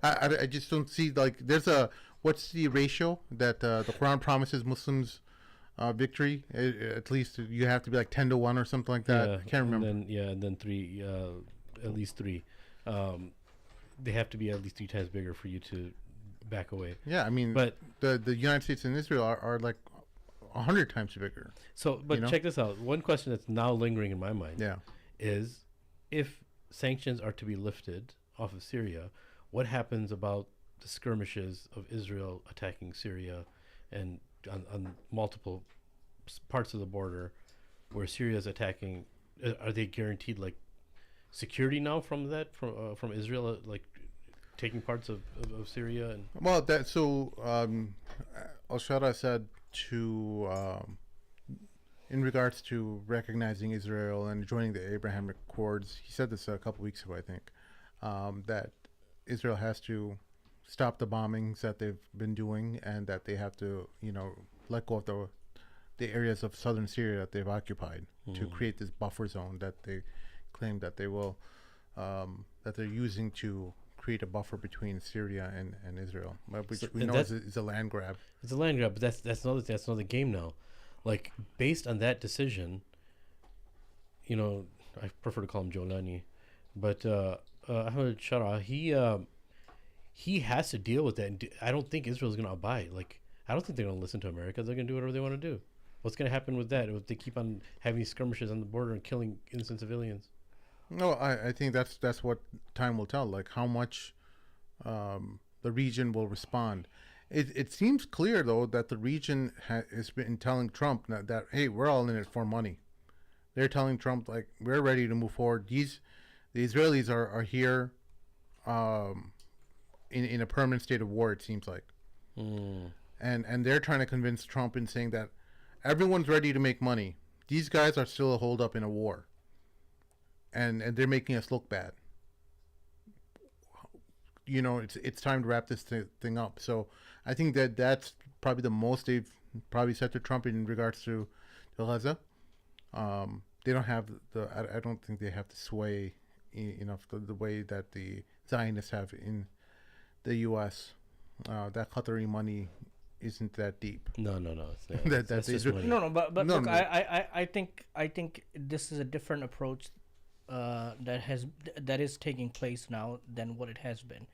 I just don't see, like, what's the ratio that the Quran promises Muslims victory? At least you have to be like 10-1 or something like that. I can't remember. And then three, at least three. They have to be at least 3 times bigger for you to back away. Yeah, I mean, but the United States and Israel are like 100 times bigger. So, but check this out. One question that's now lingering in my mind Yeah. is, if sanctions are to be lifted off of Syria, what happens about the skirmishes of Israel attacking Syria and on multiple parts of the border where Syria is attacking? Are they guaranteed like security now from that from Israel, like taking parts of Syria? And Well, Al-Shara said to in regards to recognizing Israel and joining the Abraham Accords, he said this a couple weeks ago, I think, that Israel has to stop the bombings that they've been doing, and that they have to, let go of the areas of southern Syria that they've occupied to create this buffer zone that they claim that they will, that they're using to create a buffer between Syria and Israel, which we know is a land grab. It's a land grab, but that's another thing. That's another game now. Like, based on that decision, I prefer to call him Jolani, but Ahmed Shara, he has to deal with that. And I don't think Israel's going to abide. Like, I don't think they're going to listen to America. They're going to do whatever they want to do. What's going to happen with that if they keep on having these skirmishes on the border and killing innocent civilians? No, I think that's what time will tell. Like, how much the region will respond. It seems clear, though, that the region has been telling Trump that, hey, we're all in it for money. They're telling Trump, like, we're ready to move forward. The Israelis are here in a permanent state of war, it seems like. And they're trying to convince Trump in saying that everyone's ready to make money. These guys are still holed up in a war. And they're making us look bad. It's time to wrap this thing up. So I think that's probably the most they've probably said to Trump in regards to Gaza. They don't have I don't think they have the sway enough the way that the Zionists have in the U.S. That Qatari money isn't that deep. No, that's just money. No, but look, no. I think this is a different approach that is taking place now than what it has been,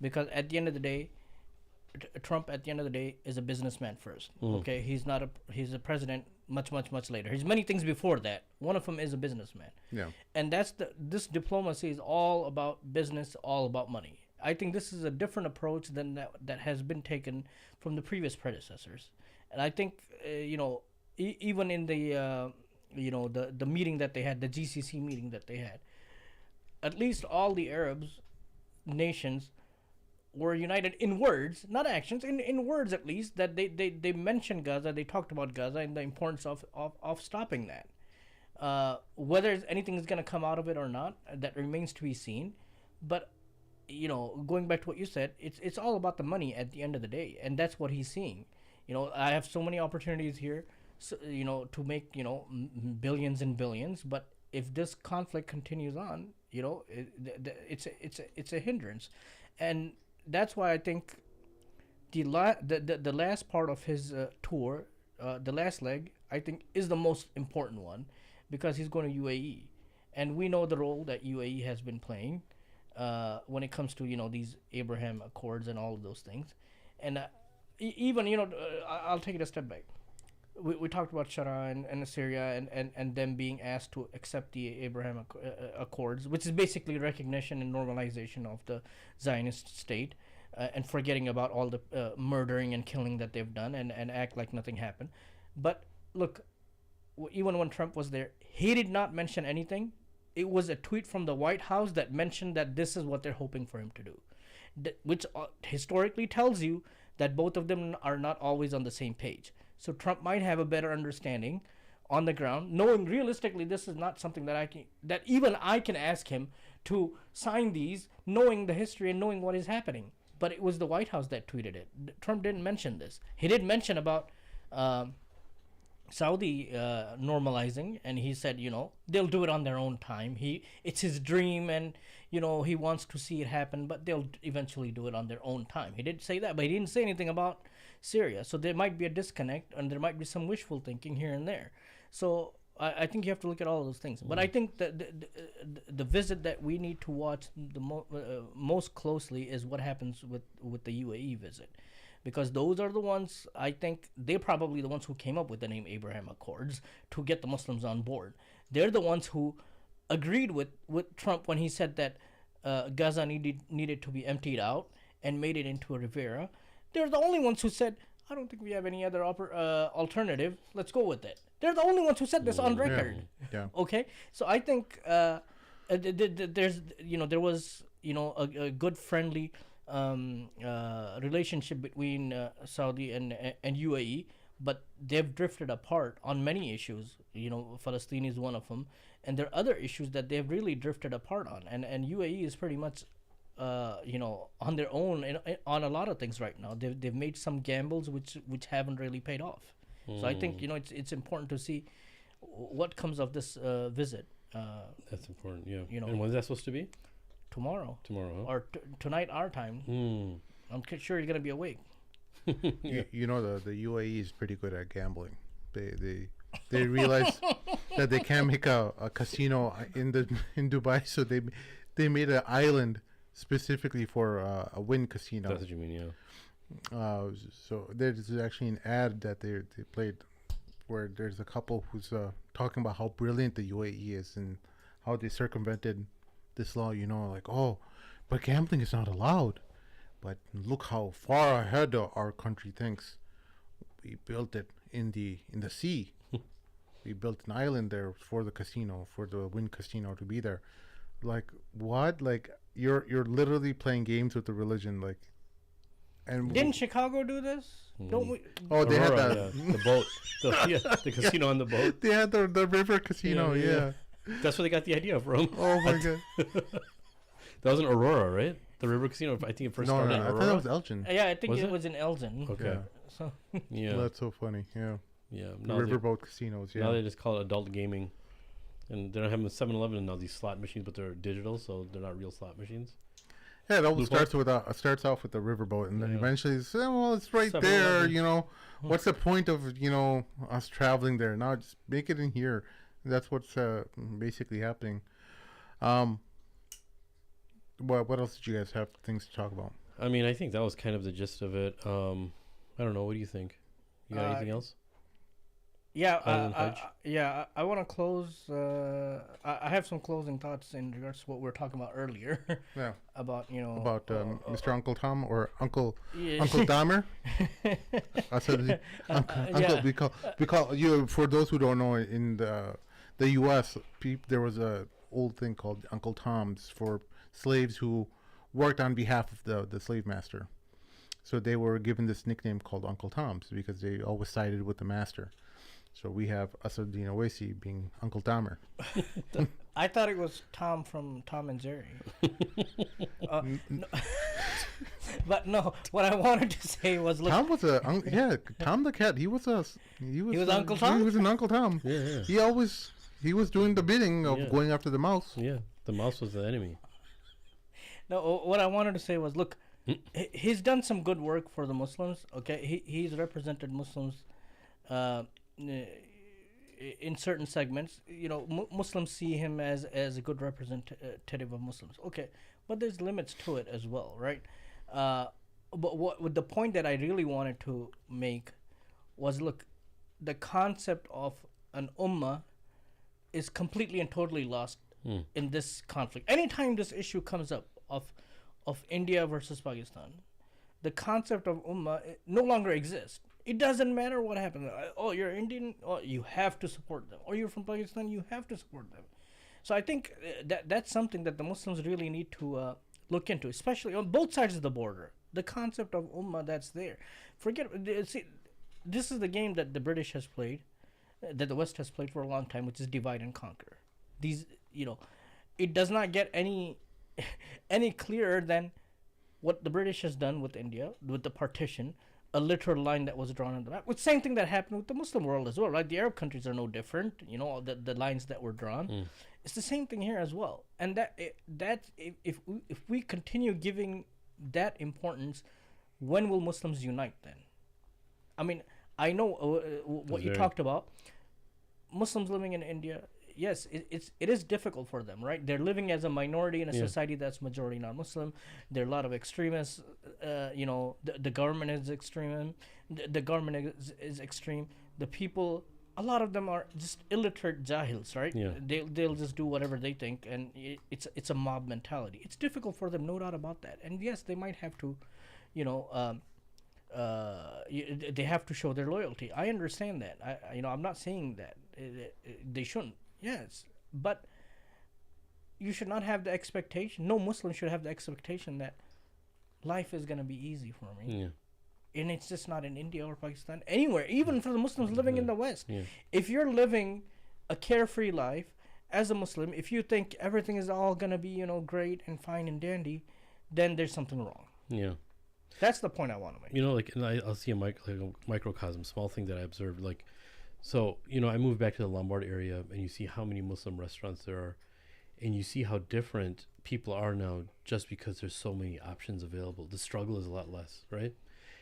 because at the end of the day, Trump at the end of the day is a businessman first. Okay, he's a president much later. He's many things before that. One of them is a businessman. Yeah, and this diplomacy is all about business, all about money. I think this is a different approach than that has been taken from the previous predecessors, and I think even in the the meeting that they had, the GCC meeting that they had, at least all the Arabs nations were united in words, not actions, in words at least, that they mentioned Gaza, they talked about Gaza and the importance of stopping that. Whether anything is going to come out of it or not, that remains to be seen. But, going back to what you said, it's all about the money at the end of the day, and that's what he's seeing. I have so many opportunities here, so, to make, billions and billions, but if this conflict continues on, it's a hindrance. And that's why I think the last part of his tour, the last leg, I think is the most important one, because he's going to UAE, and we know the role that UAE has been playing when it comes to these Abraham Accords and all of those things. And even I'll take it a step back. We talked about Shara and Syria and them being asked to accept the Abraham Accords, which is basically recognition and normalization of the Zionist state, and forgetting about all the murdering and killing that they've done, and act like nothing happened. But look, even when Trump was there, he did not mention anything. It was a tweet from the White House that mentioned that this is what they're hoping for him to do, which historically tells you that both of them are not always on the same page. So Trump might have a better understanding on the ground, knowing realistically this is not something that even I can ask him to sign these, knowing the history and knowing what is happening. But it was the White House that tweeted it. Trump didn't mention this. He did mention about Saudi normalizing, and he said, they'll do it on their own time. It's his dream, and he wants to see it happen, but they'll eventually do it on their own time. He did say that, but he didn't say anything about Syria. So there might be a disconnect, and there might be some wishful thinking here and there. So I think you have to look at all of those things. But I think that the visit that we need to watch the most closely is what happens with the UAE visit. Because those are the ones, I think, they're probably the ones who came up with the name Abraham Accords to get the Muslims on board. They're the ones who agreed with Trump when he said that Gaza needed to be emptied out and made it into a Rivera, they're the only ones who said, I don't think we have any other alternative. Let's go with it. They're the only ones who said this on record. Yeah. Okay, so I think there's there was a good friendly relationship between Saudi and UAE, but they've drifted apart on many issues. Palestine is one of them, and there are other issues that they've really drifted apart on, and UAE is pretty much on their own on a lot of things right now. They've made some gambles which haven't really paid off. So I think it's important to see what comes of this visit. That's important, yeah. And when's that supposed to be? Tomorrow. Tomorrow, huh? Or tonight our time. I'm sure you're gonna be awake. The UAE is pretty good at gambling. They realize that they can't make a casino in Dubai, so they made an island specifically for a win casino. That's what you mean, yeah. So there's actually an ad that they played where there's a couple who's talking about how brilliant the UAE is and how they circumvented this law. But gambling is not allowed. But look how far ahead our country thinks. We built it in the sea. We built an island there for the casino, for the Wynn Casino to be there. Like what? Like you're literally playing games with the religion. Like, and didn't Chicago do this? Don't we? Oh, they had Aurora, that. the boat, the casino on the boat. They had the river casino. Yeah. That's where they got the idea from. Oh my god. That was in Aurora, right? The river casino. I think it first started in I Aurora. thought it was Elgin. Yeah, I think Was it it? was in Elgin. Okay. Yeah. So Yeah. Well, that's so funny. Yeah. Yeah. The Now they, riverboat casinos. Yeah. now they just call it adult gaming, and they're having 7-Eleven now. These slot machines, but they're digital, so they're not real slot machines. Yeah, it always Loophole? starts off with the riverboat, and then Yeah. eventually it's it's right 7-Eleven. there. What's the point of us traveling there? Now just make it in here. That's what's basically happening. What else did you guys have things to talk about? I mean, I think that was kind of the gist of it. I don't know. What do you think? You got anything else? yeah, Other than Pudge? I want to close. I have some closing thoughts in regards to what we were talking about earlier. Yeah. About Mr. Uncle Tom or Uncle Yeah. Uncle Dahmer. I said Uncle. Yeah. We call you, for those who don't know, in the U.S. There was a old thing called Uncle Toms for slaves who worked on behalf of the slave master. So they were given this nickname called Uncle Toms because they always sided with the master. So we have Asadine Owesi being Uncle Dahmer. I thought it was Tom from Tom and Jerry. No. But no, what I wanted to say was, look, Tom was Tom the cat. He was Uncle Tom? He was an Uncle Tom. Yeah. He was doing the bidding of Yeah. going after the mouse. Yeah. The mouse was the enemy. no, what I wanted to say was, look, he's done some good work for the Muslims. Okay, he's represented Muslims in certain segments. Muslims see him as a good representative of Muslims. Okay, but there's limits to it as well, right? But what the point that I really wanted to make was, look, the concept of an ummah is completely and totally lost in this conflict. Anytime this issue comes up of India versus Pakistan, the concept of ummah no longer exists. It doesn't matter what happens. Oh, you're Indian, oh, you have to support them. Or you're from Pakistan, you have to support them. So I think that's something that the Muslims really need to look into, especially on both sides of the border. The concept of ummah that's there. See, this is the game that the British has played, that the West has played for a long time, which is divide and conquer. It does not get any clearer than what the British has done with India, with the partition, a literal line that was drawn on the map. It's the same thing that happened with the Muslim world as well, right? The Arab countries are no different. The lines that were drawn. It's the same thing here as well. And if we continue giving that importance, when will Muslims unite then? I mean, I know what you talked about. Muslims living in India, yes, it is difficult for them, right? They're living as a minority in a society that's majority non-Muslim. There are a lot of extremists. The government is extreme. The government is extreme. The people a lot of them are just illiterate jahils, right? Yeah. They'll just do whatever they think, and it's a mob mentality. It's difficult for them, no doubt about that. And yes, they might have to, you know, they have to show their loyalty. I understand that. I'm not saying that they shouldn't. Yes, but you should not have the expectation. No Muslim should have the expectation that life is gonna be easy for me. Yeah. And it's just not in India or Pakistan, anywhere, even for the Muslims living in the West. Yeah. If you're living a carefree life as a Muslim, if you think everything is all gonna be, great and fine and dandy, then there's something wrong. Yeah. That's the point I want to make. And I'll see a microcosm, small thing that I observed. So, I moved back to the Lombard area, and you see how many Muslim restaurants there are, and you see how different people are now just because there's so many options available. The struggle is a lot less, right?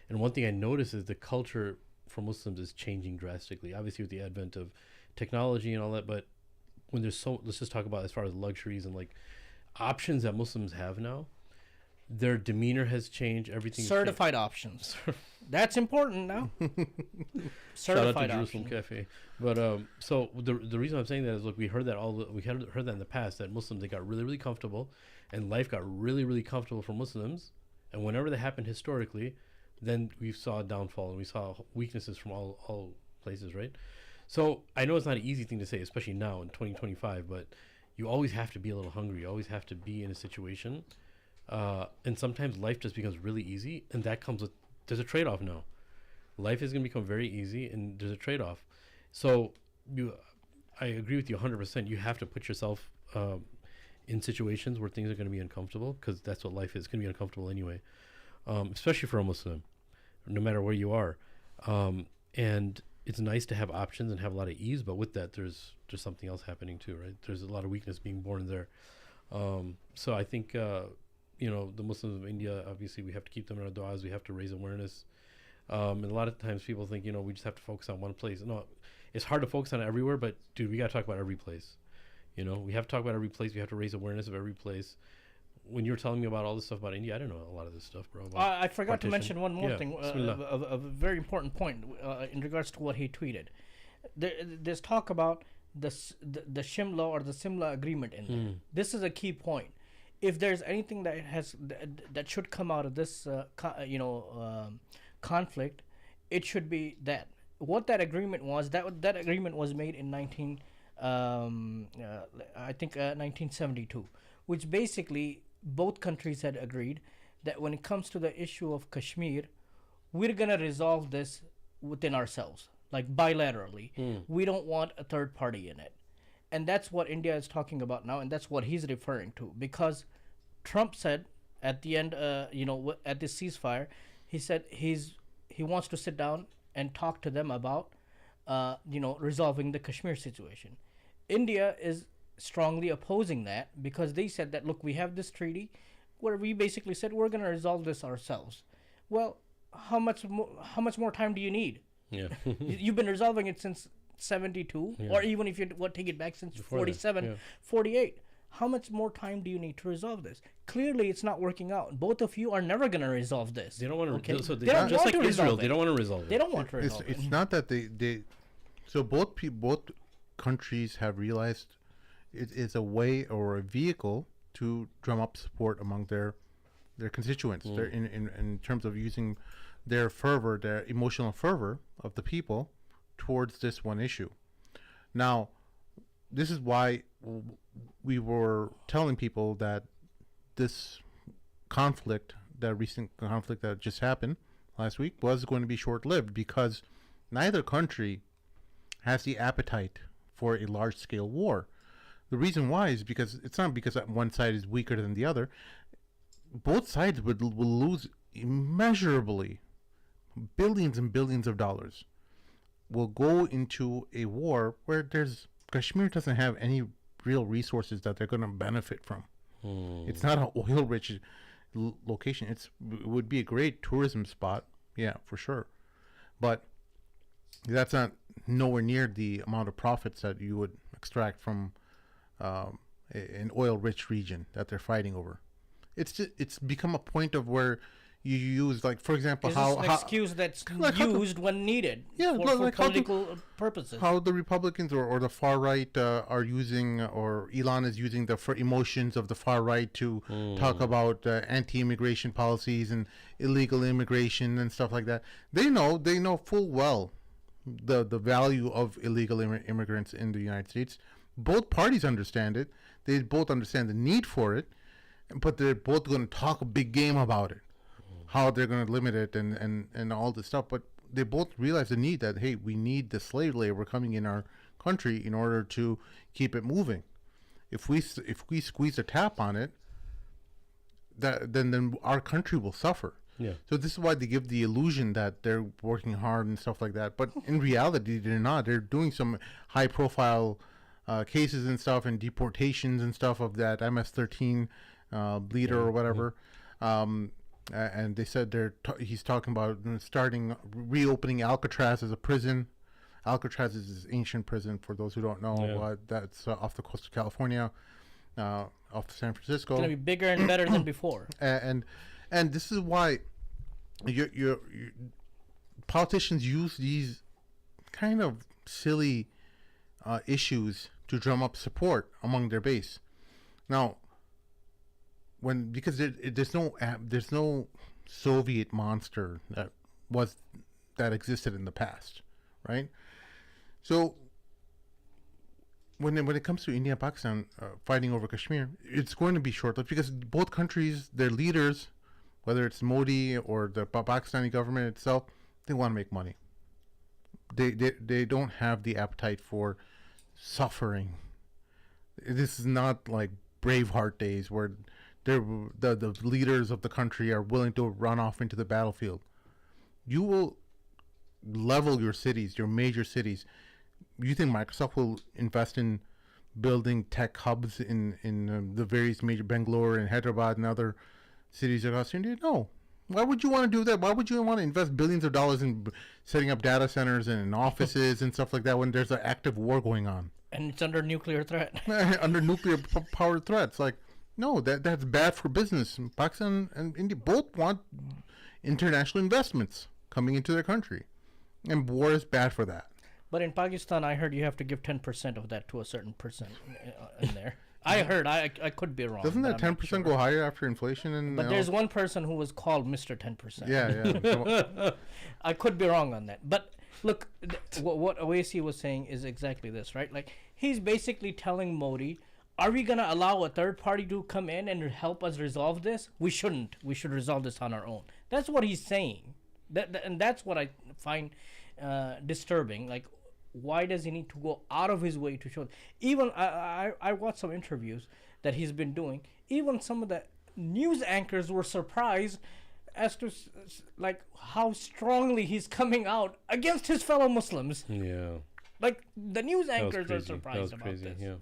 And one thing I notice is the culture for Muslims is changing drastically, obviously with the advent of technology and all that. But when there's let's just talk about as far as luxuries and options that Muslims have now, their demeanor has changed. Everything certified options. That's important now. Shout Certified out to Jerusalem Cafe. But so the reason I'm saying that is, look, we heard that heard that in the past, that Muslims, they got really, really comfortable, and life got really, really comfortable for Muslims. And whenever that happened historically, then we saw a downfall and we saw weaknesses from all places, right? So I know it's not an easy thing to say, especially now in 2025, but you always have to be a little hungry. You always have to be in a situation. And sometimes life just becomes really easy, and that comes with, there's a trade-off now. Life is going to become very easy, and there's a trade-off. So I agree with you 100%. You have to put yourself in situations where things are going to be uncomfortable, because that's what life is. It's going to be uncomfortable anyway, especially for a Muslim, no matter where you are. And it's nice to have options and have a lot of ease, but with that, there's something else happening too, right? There's a lot of weakness being born there. So I think, the Muslims of India, obviously we have to keep them in our du'as. We have to raise awareness. And a lot of times people think, we just have to focus on one place. No, it's hard to focus on everywhere, but dude, we got to talk about every place. We have to talk about every place. We have to raise awareness of every place. When you were telling me about all this stuff about India, I didn't know a lot of this stuff, bro. I forgot to mention one more thing, a very important point in regards to what he tweeted. There's talk about the Shimla or the Simla agreement in there. This is a key point. If there's anything that should come out of this, conflict, it should be that. What that agreement was, that agreement was made in 1972, which basically both countries had agreed that when it comes to the issue of Kashmir, we're gonna resolve this within ourselves, bilaterally. We don't want a third party in it. And that's what India is talking about now, and that's what he's referring to. Because Trump said at the end, at this ceasefire, he said he wants to sit down and talk to them about, resolving the Kashmir situation. India is strongly opposing that, because they said that, look, we have this treaty where we basically said we're going to resolve this ourselves. Well, how much more time do you need? Yeah. You've been resolving it since 72, or even if you take it back since Before 47, that, 48. How much more time do you need to resolve this? Clearly, it's not working out. Both of you are never going to resolve this. They don't want to. Okay? So They don't just want like to Israel, resolve they it. don't want to resolve it. They don't want to resolve it. It's not that they so both countries have realized it is a way or a vehicle to drum up support among their constituents. They're in terms of using their fervor, their emotional fervor of the people towards this one issue. Now, this is why we were telling people that this recent conflict that just happened last week, was going to be short-lived, because neither country has the appetite for a large-scale war. The reason why is because it's not because one side is weaker than the other. Both sides will lose immeasurably, billions and billions of dollars. Will go into a war where Kashmir doesn't have any real resources that they're going to benefit from. It's not an oil-rich location. It would be a great tourism spot, yeah, for sure, but that's not nowhere near the amount of profits that you would extract from an oil-rich region that they're fighting over. It's become a point of where you use, like, for example, Is how this an excuse that's like how the- used when needed Yeah, for like how the- political purposes? how the Republicans or the far right are using, or Elon is using the emotions of the far right to talk about anti-immigration policies and illegal immigration and stuff like that. They know full well the value of illegal immigrants in the United States. Both parties understand it. They both understand the need for it, but they're both going to talk a big game about it, how they're going to limit it and all this stuff. But they both realize the need that, hey, we need the slave labor coming in our country in order to keep it moving. If we squeeze a tap on it, then our country will suffer. Yeah. So this is why they give the illusion that they're working hard and stuff like that. But in reality, they're not. They're doing some high-profile cases and stuff, and deportations and stuff of that MS-13 leader or whatever. And they said he's talking about reopening Alcatraz as a prison. Alcatraz is this ancient prison, for those who don't know. That's off the coast of California, off San Francisco. It's going to be bigger and better than before. And this is why your politicians use these kind of silly issues to drum up support among their base. Now, because there's no Soviet monster that existed in the past, right? So when it comes to India and Pakistan fighting over Kashmir, it's going to be short-lived, because both countries, their leaders, whether it's Modi or the Pakistani government itself, they want to make money. They don't have the appetite for suffering. This is not like Braveheart days where the leaders of the country are willing to run off into the battlefield. You will level your cities, your major cities. You think Microsoft will invest in building tech hubs in the various major Bangalore and Hyderabad and other cities across India? No. Why would you want to do that? Why would you want to invest billions of dollars in setting up data centers and in offices and stuff like that when there's an active war going on? And it's under nuclear threat. Under nuclear power threats. Like, no, that's bad for business. Pakistan and India both want international investments coming into their country. And war is bad for that. But in Pakistan, I heard you have to give 10% of that to a certain person in there. I heard. I could be wrong. Doesn't that but I'm 10% not sure. go higher after inflation? And But there's one person who was called Mr. 10%. Yeah. I could be wrong on that. But look, what Owaisi was saying is exactly this, right? Like, he's basically telling Modi, are we going to allow a third party to come in and help us resolve this? We shouldn't. We should resolve this on our own. That's what he's saying. And that's what I find disturbing. Like, why does he need to go out of his way to show? Even I watched some interviews that he's been doing. Even some of the news anchors were surprised as to like how strongly he's coming out against his fellow Muslims. Yeah. Like, the news That was anchors are crazy. surprised That was about crazy. this. Yeah.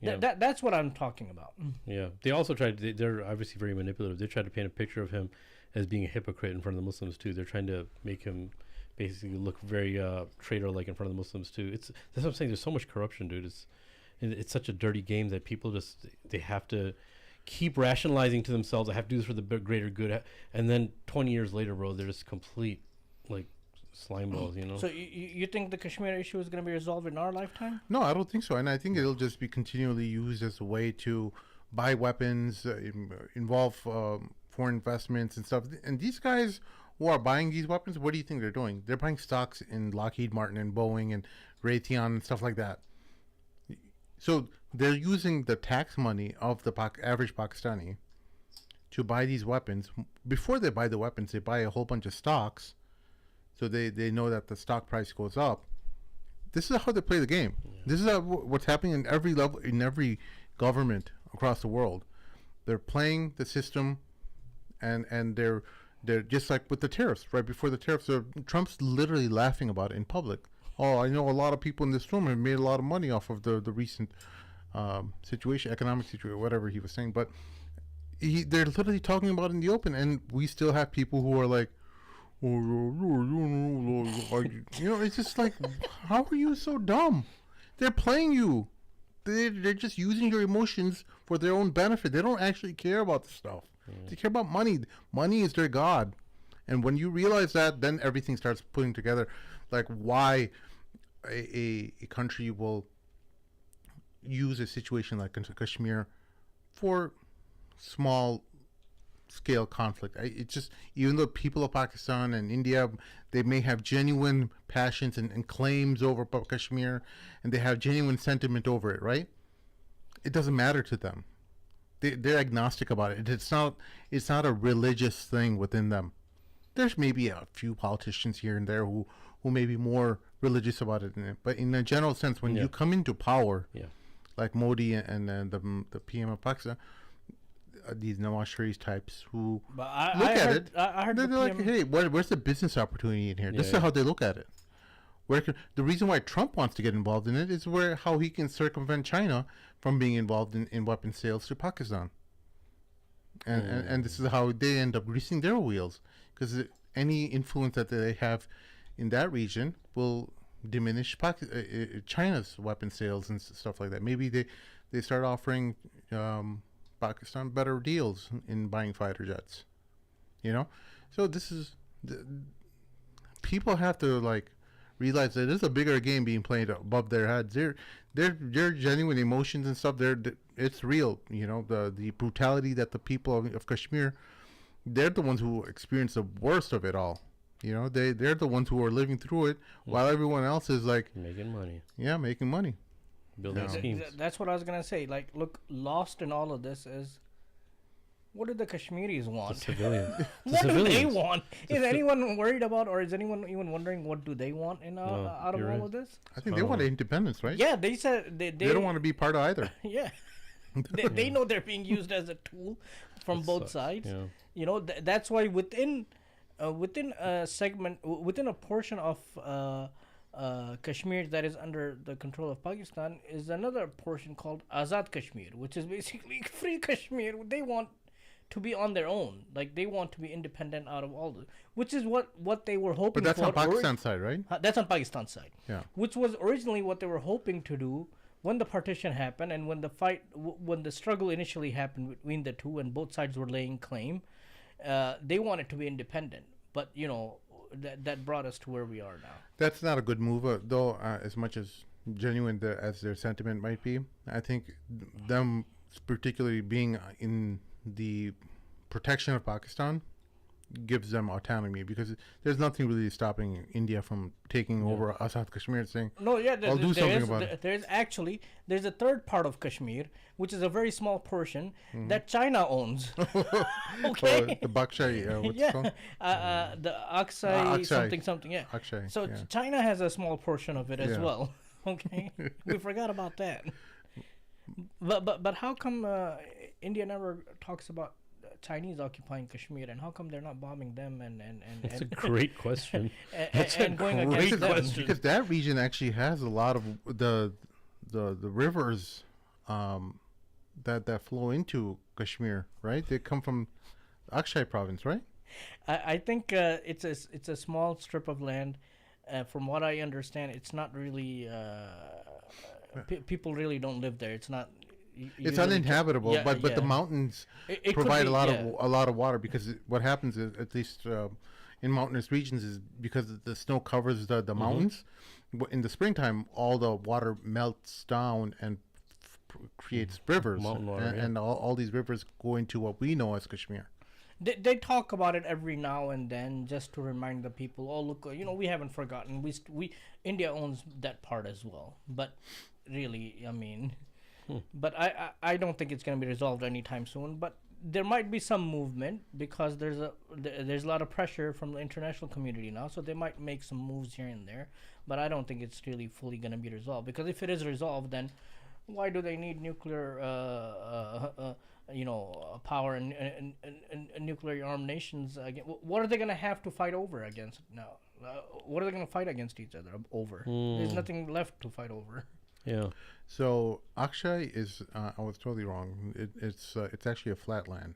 Yeah. That's what I'm talking about. Yeah. They also tried. They're obviously very manipulative. They tried to paint a picture of him as being a hypocrite in front of the Muslims too. They're trying to make him basically look very traitor-like in front of the Muslims too. That's what I'm saying. There's so much corruption, dude. It's such a dirty game that people they have to keep rationalizing to themselves. I have to do this for the greater good, and then 20 years later, bro, they're just complete like slime balls, you know. So you think the Kashmir issue is going to be resolved in our lifetime? No, I don't think so. And I think it'll just be continually used as a way to buy weapons, involve foreign investments and stuff. And these guys who are buying these weapons, what do you think they're doing? They're buying stocks in Lockheed Martin and Boeing and Raytheon and stuff like that. So they're using the tax money of the average Pakistani to buy these weapons. Before they buy the weapons, they buy a whole bunch of stocks, so they know that the stock price goes up. This is how they play the game. Yeah. This is what's happening in every level, in every government across the world. They're playing the system, and they're just like with the tariffs. Right before the tariffs, Trump's literally laughing about it in public. Oh, I know a lot of people in this room have made a lot of money off of the recent situation, economic situation, whatever he was saying. But they're literally talking about it in the open, and we still have people who are like, it's just like, how are you so dumb? They're playing you. They're just using your emotions for their own benefit. They don't actually care about the stuff. They care about money. Money is their god. And when you realize that, then everything starts putting together, like why a country will use a situation like Kashmir for small scale conflict. It's just, even though people of Pakistan and India, they may have genuine passions and claims over Kashmir, and they have genuine sentiment over it, right? It doesn't matter to them. They're agnostic about it. It's not a religious thing within them. There's maybe a few politicians here and there who may be more religious about it, but in a general sense, when you come into power, like Modi and the PM of Pakistan, these Nawaz Sharif types who look at it, they're like, hey, where's the business opportunity in here? This is how they look at it. The reason why Trump wants to get involved in it is how he can circumvent China from being involved in weapons sales to Pakistan. And this is how they end up greasing their wheels, because any influence that they have in that region will diminish China's weapon sales and stuff like that. Maybe they start offering Pakistan better deals in buying fighter jets, so this is people have to like realize that there's a bigger game being played above their heads. Their genuine emotions and stuff, it's real. The brutality that the people of Kashmir, they're the ones who experience the worst of it all. They're the ones who are living through it, while everyone else is like making money. Yeah, making money. Building schemes. That's what I was gonna say. Like, look, lost in all of this is, what do the Kashmiris want? The civilian. What do they want? Is anyone worried about, or is anyone even wondering what do they want out of all of this? I think they want independence, right? Yeah, they said they don't want to be part of either. Yeah, they know they're being used as a tool from both sides. Yeah. That's why within a segment, within a portion of Kashmir that is under the control of Pakistan, is another portion called Azad Kashmir, which is basically free Kashmir. They want to be on their own, like they want to be independent out of all this, which is what they were hoping. But that's for on Pakistan's side, right? That's on Pakistan's side. Yeah. Which was originally what they were hoping to do when the partition happened, and when the fight, when the struggle initially happened between the two, and both sides were laying claim. They wanted to be independent, but that brought us to where we are now. That's not a good move, though. As much as genuine as their sentiment might be, I think them particularly being in the protection of Pakistan gives them autonomy, because there's nothing really stopping India from taking over Azad Kashmir and saying, no, yeah, I'll do something about it. There's a third part of Kashmir, which is a very small portion that China owns. Okay. The Bakshay, what's it called? The Aksai, Aksai. something, yeah. Akshay, So yeah. China has a small portion of it as Yeah. well. Okay, we forgot about that. But how come India never talks about Chinese occupying Kashmir, and how come they're not bombing them and That's a great question. and going against them? Because that region actually has a lot of the rivers that flow into Kashmir, right? They come from Akshay province, right? I think it's a small strip of land. From what I understand, it's not really people really don't live there. It's not. It's uninhabitable, but the mountains provide a lot of water, because what happens is, at least in mountainous regions, is because the snow covers the mountains. In the springtime, all the water melts down and creates rivers, Mountain water, and all these rivers go into what we know as Kashmir. They talk about it every now and then, just to remind the people, oh look, we haven't forgotten. We India owns that part as well. But really, I mean, but I don't think it's going to be resolved anytime soon. But there might be some movement, because there's a lot of pressure from the international community now, so they might make some moves here and there. But I don't think it's really fully going to be resolved, because if it is resolved, then why do they need nuclear power and nuclear armed nations again? What are they going to have to fight over against now? What are they going to fight against each other over? There's nothing left to fight over. Yeah. So Akshay is, I was totally wrong. It's actually a flat land.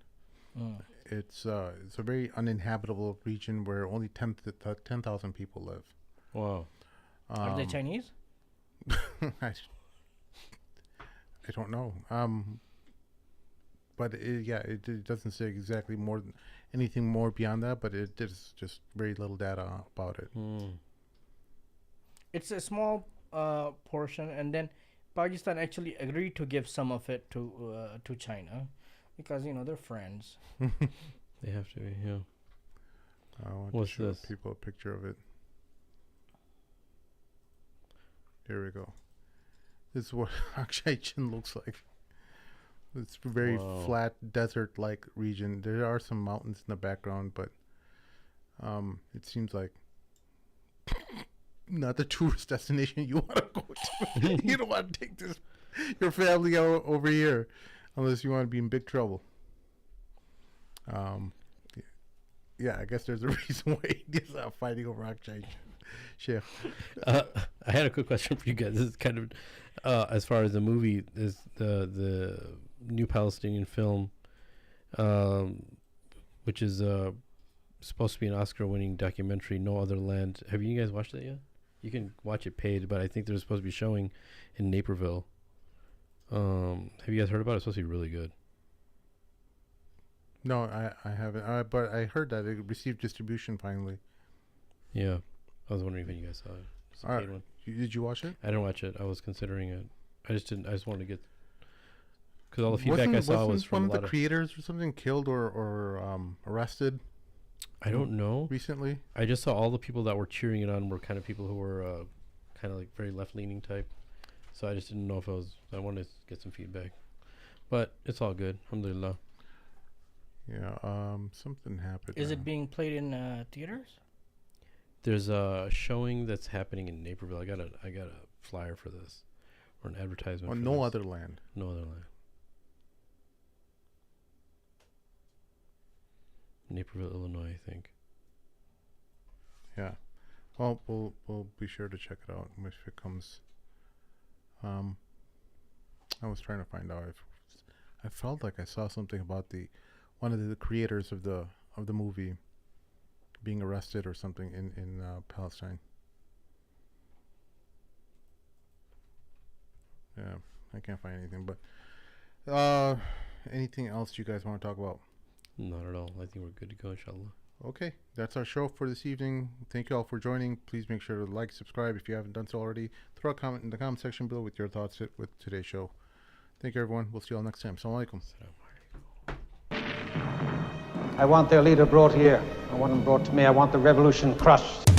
It's a very uninhabitable region where only 10,000 people live. Wow. Are they Chinese? I don't know. but it doesn't say exactly more than anything more beyond that. But it is just very little data about it. It's a small portion, and then Pakistan actually agreed to give some of it to China, because they're friends. They have to be, yeah. I want What's to show this? people a picture of it. Here we go. This is what Akshay Chin looks like. It's a very Wow. flat desert-like region. There are some mountains in the background, but it seems like not the tourist destination you want to go to. You don't want to take your family out over here unless you want to be in big trouble. Yeah, I guess there's a reason why he's fighting over Akshay Sheikh. I had a quick question for you guys. This is kind of as far as the movie is the new Palestinian film, which is supposed to be an Oscar-winning documentary, No Other Land. Have you guys watched that yet? You can watch it paid, but I think they're supposed to be showing in Naperville. Have you guys heard about it? It's supposed to be really good. No, I haven't. But I heard that it received distribution finally. Yeah, I was wondering if you guys saw it. It's a All paid right. one. Did you watch it? I didn't watch it. I was considering it. I just didn't. I just wanted to get, because all the feedback I saw was from one a of lot the of. creators or something killed or arrested I don't know. recently. I just saw all the people that were cheering it on were kind of people who were kind of like very left-leaning type. So I just didn't know if I wanted to get some feedback. But it's all good. Alhamdulillah. Yeah. Something happened. Is it being played in theaters? There's a showing that's happening in Naperville. I got a flyer for this, or an advertisement. on for No this. Other Land? No Other Land. Naperville, Illinois, I think. Yeah. Well, we'll be sure to check it out if it comes. I was trying to find out if I felt like I saw something about one of the creators of the movie being arrested or something in Palestine. Yeah, I can't find anything. But anything else you guys want to talk about? Not at all. I think we're good to go, inshallah. Okay, that's our show for this evening. Thank you all for joining. Please make sure to like, subscribe if you haven't done so already. Throw a comment in the comment section below with your thoughts with today's show. Thank you, everyone. We'll see you all next time. Assalamu alaikum. I want their leader brought here. I want him brought to me. I want the revolution crushed.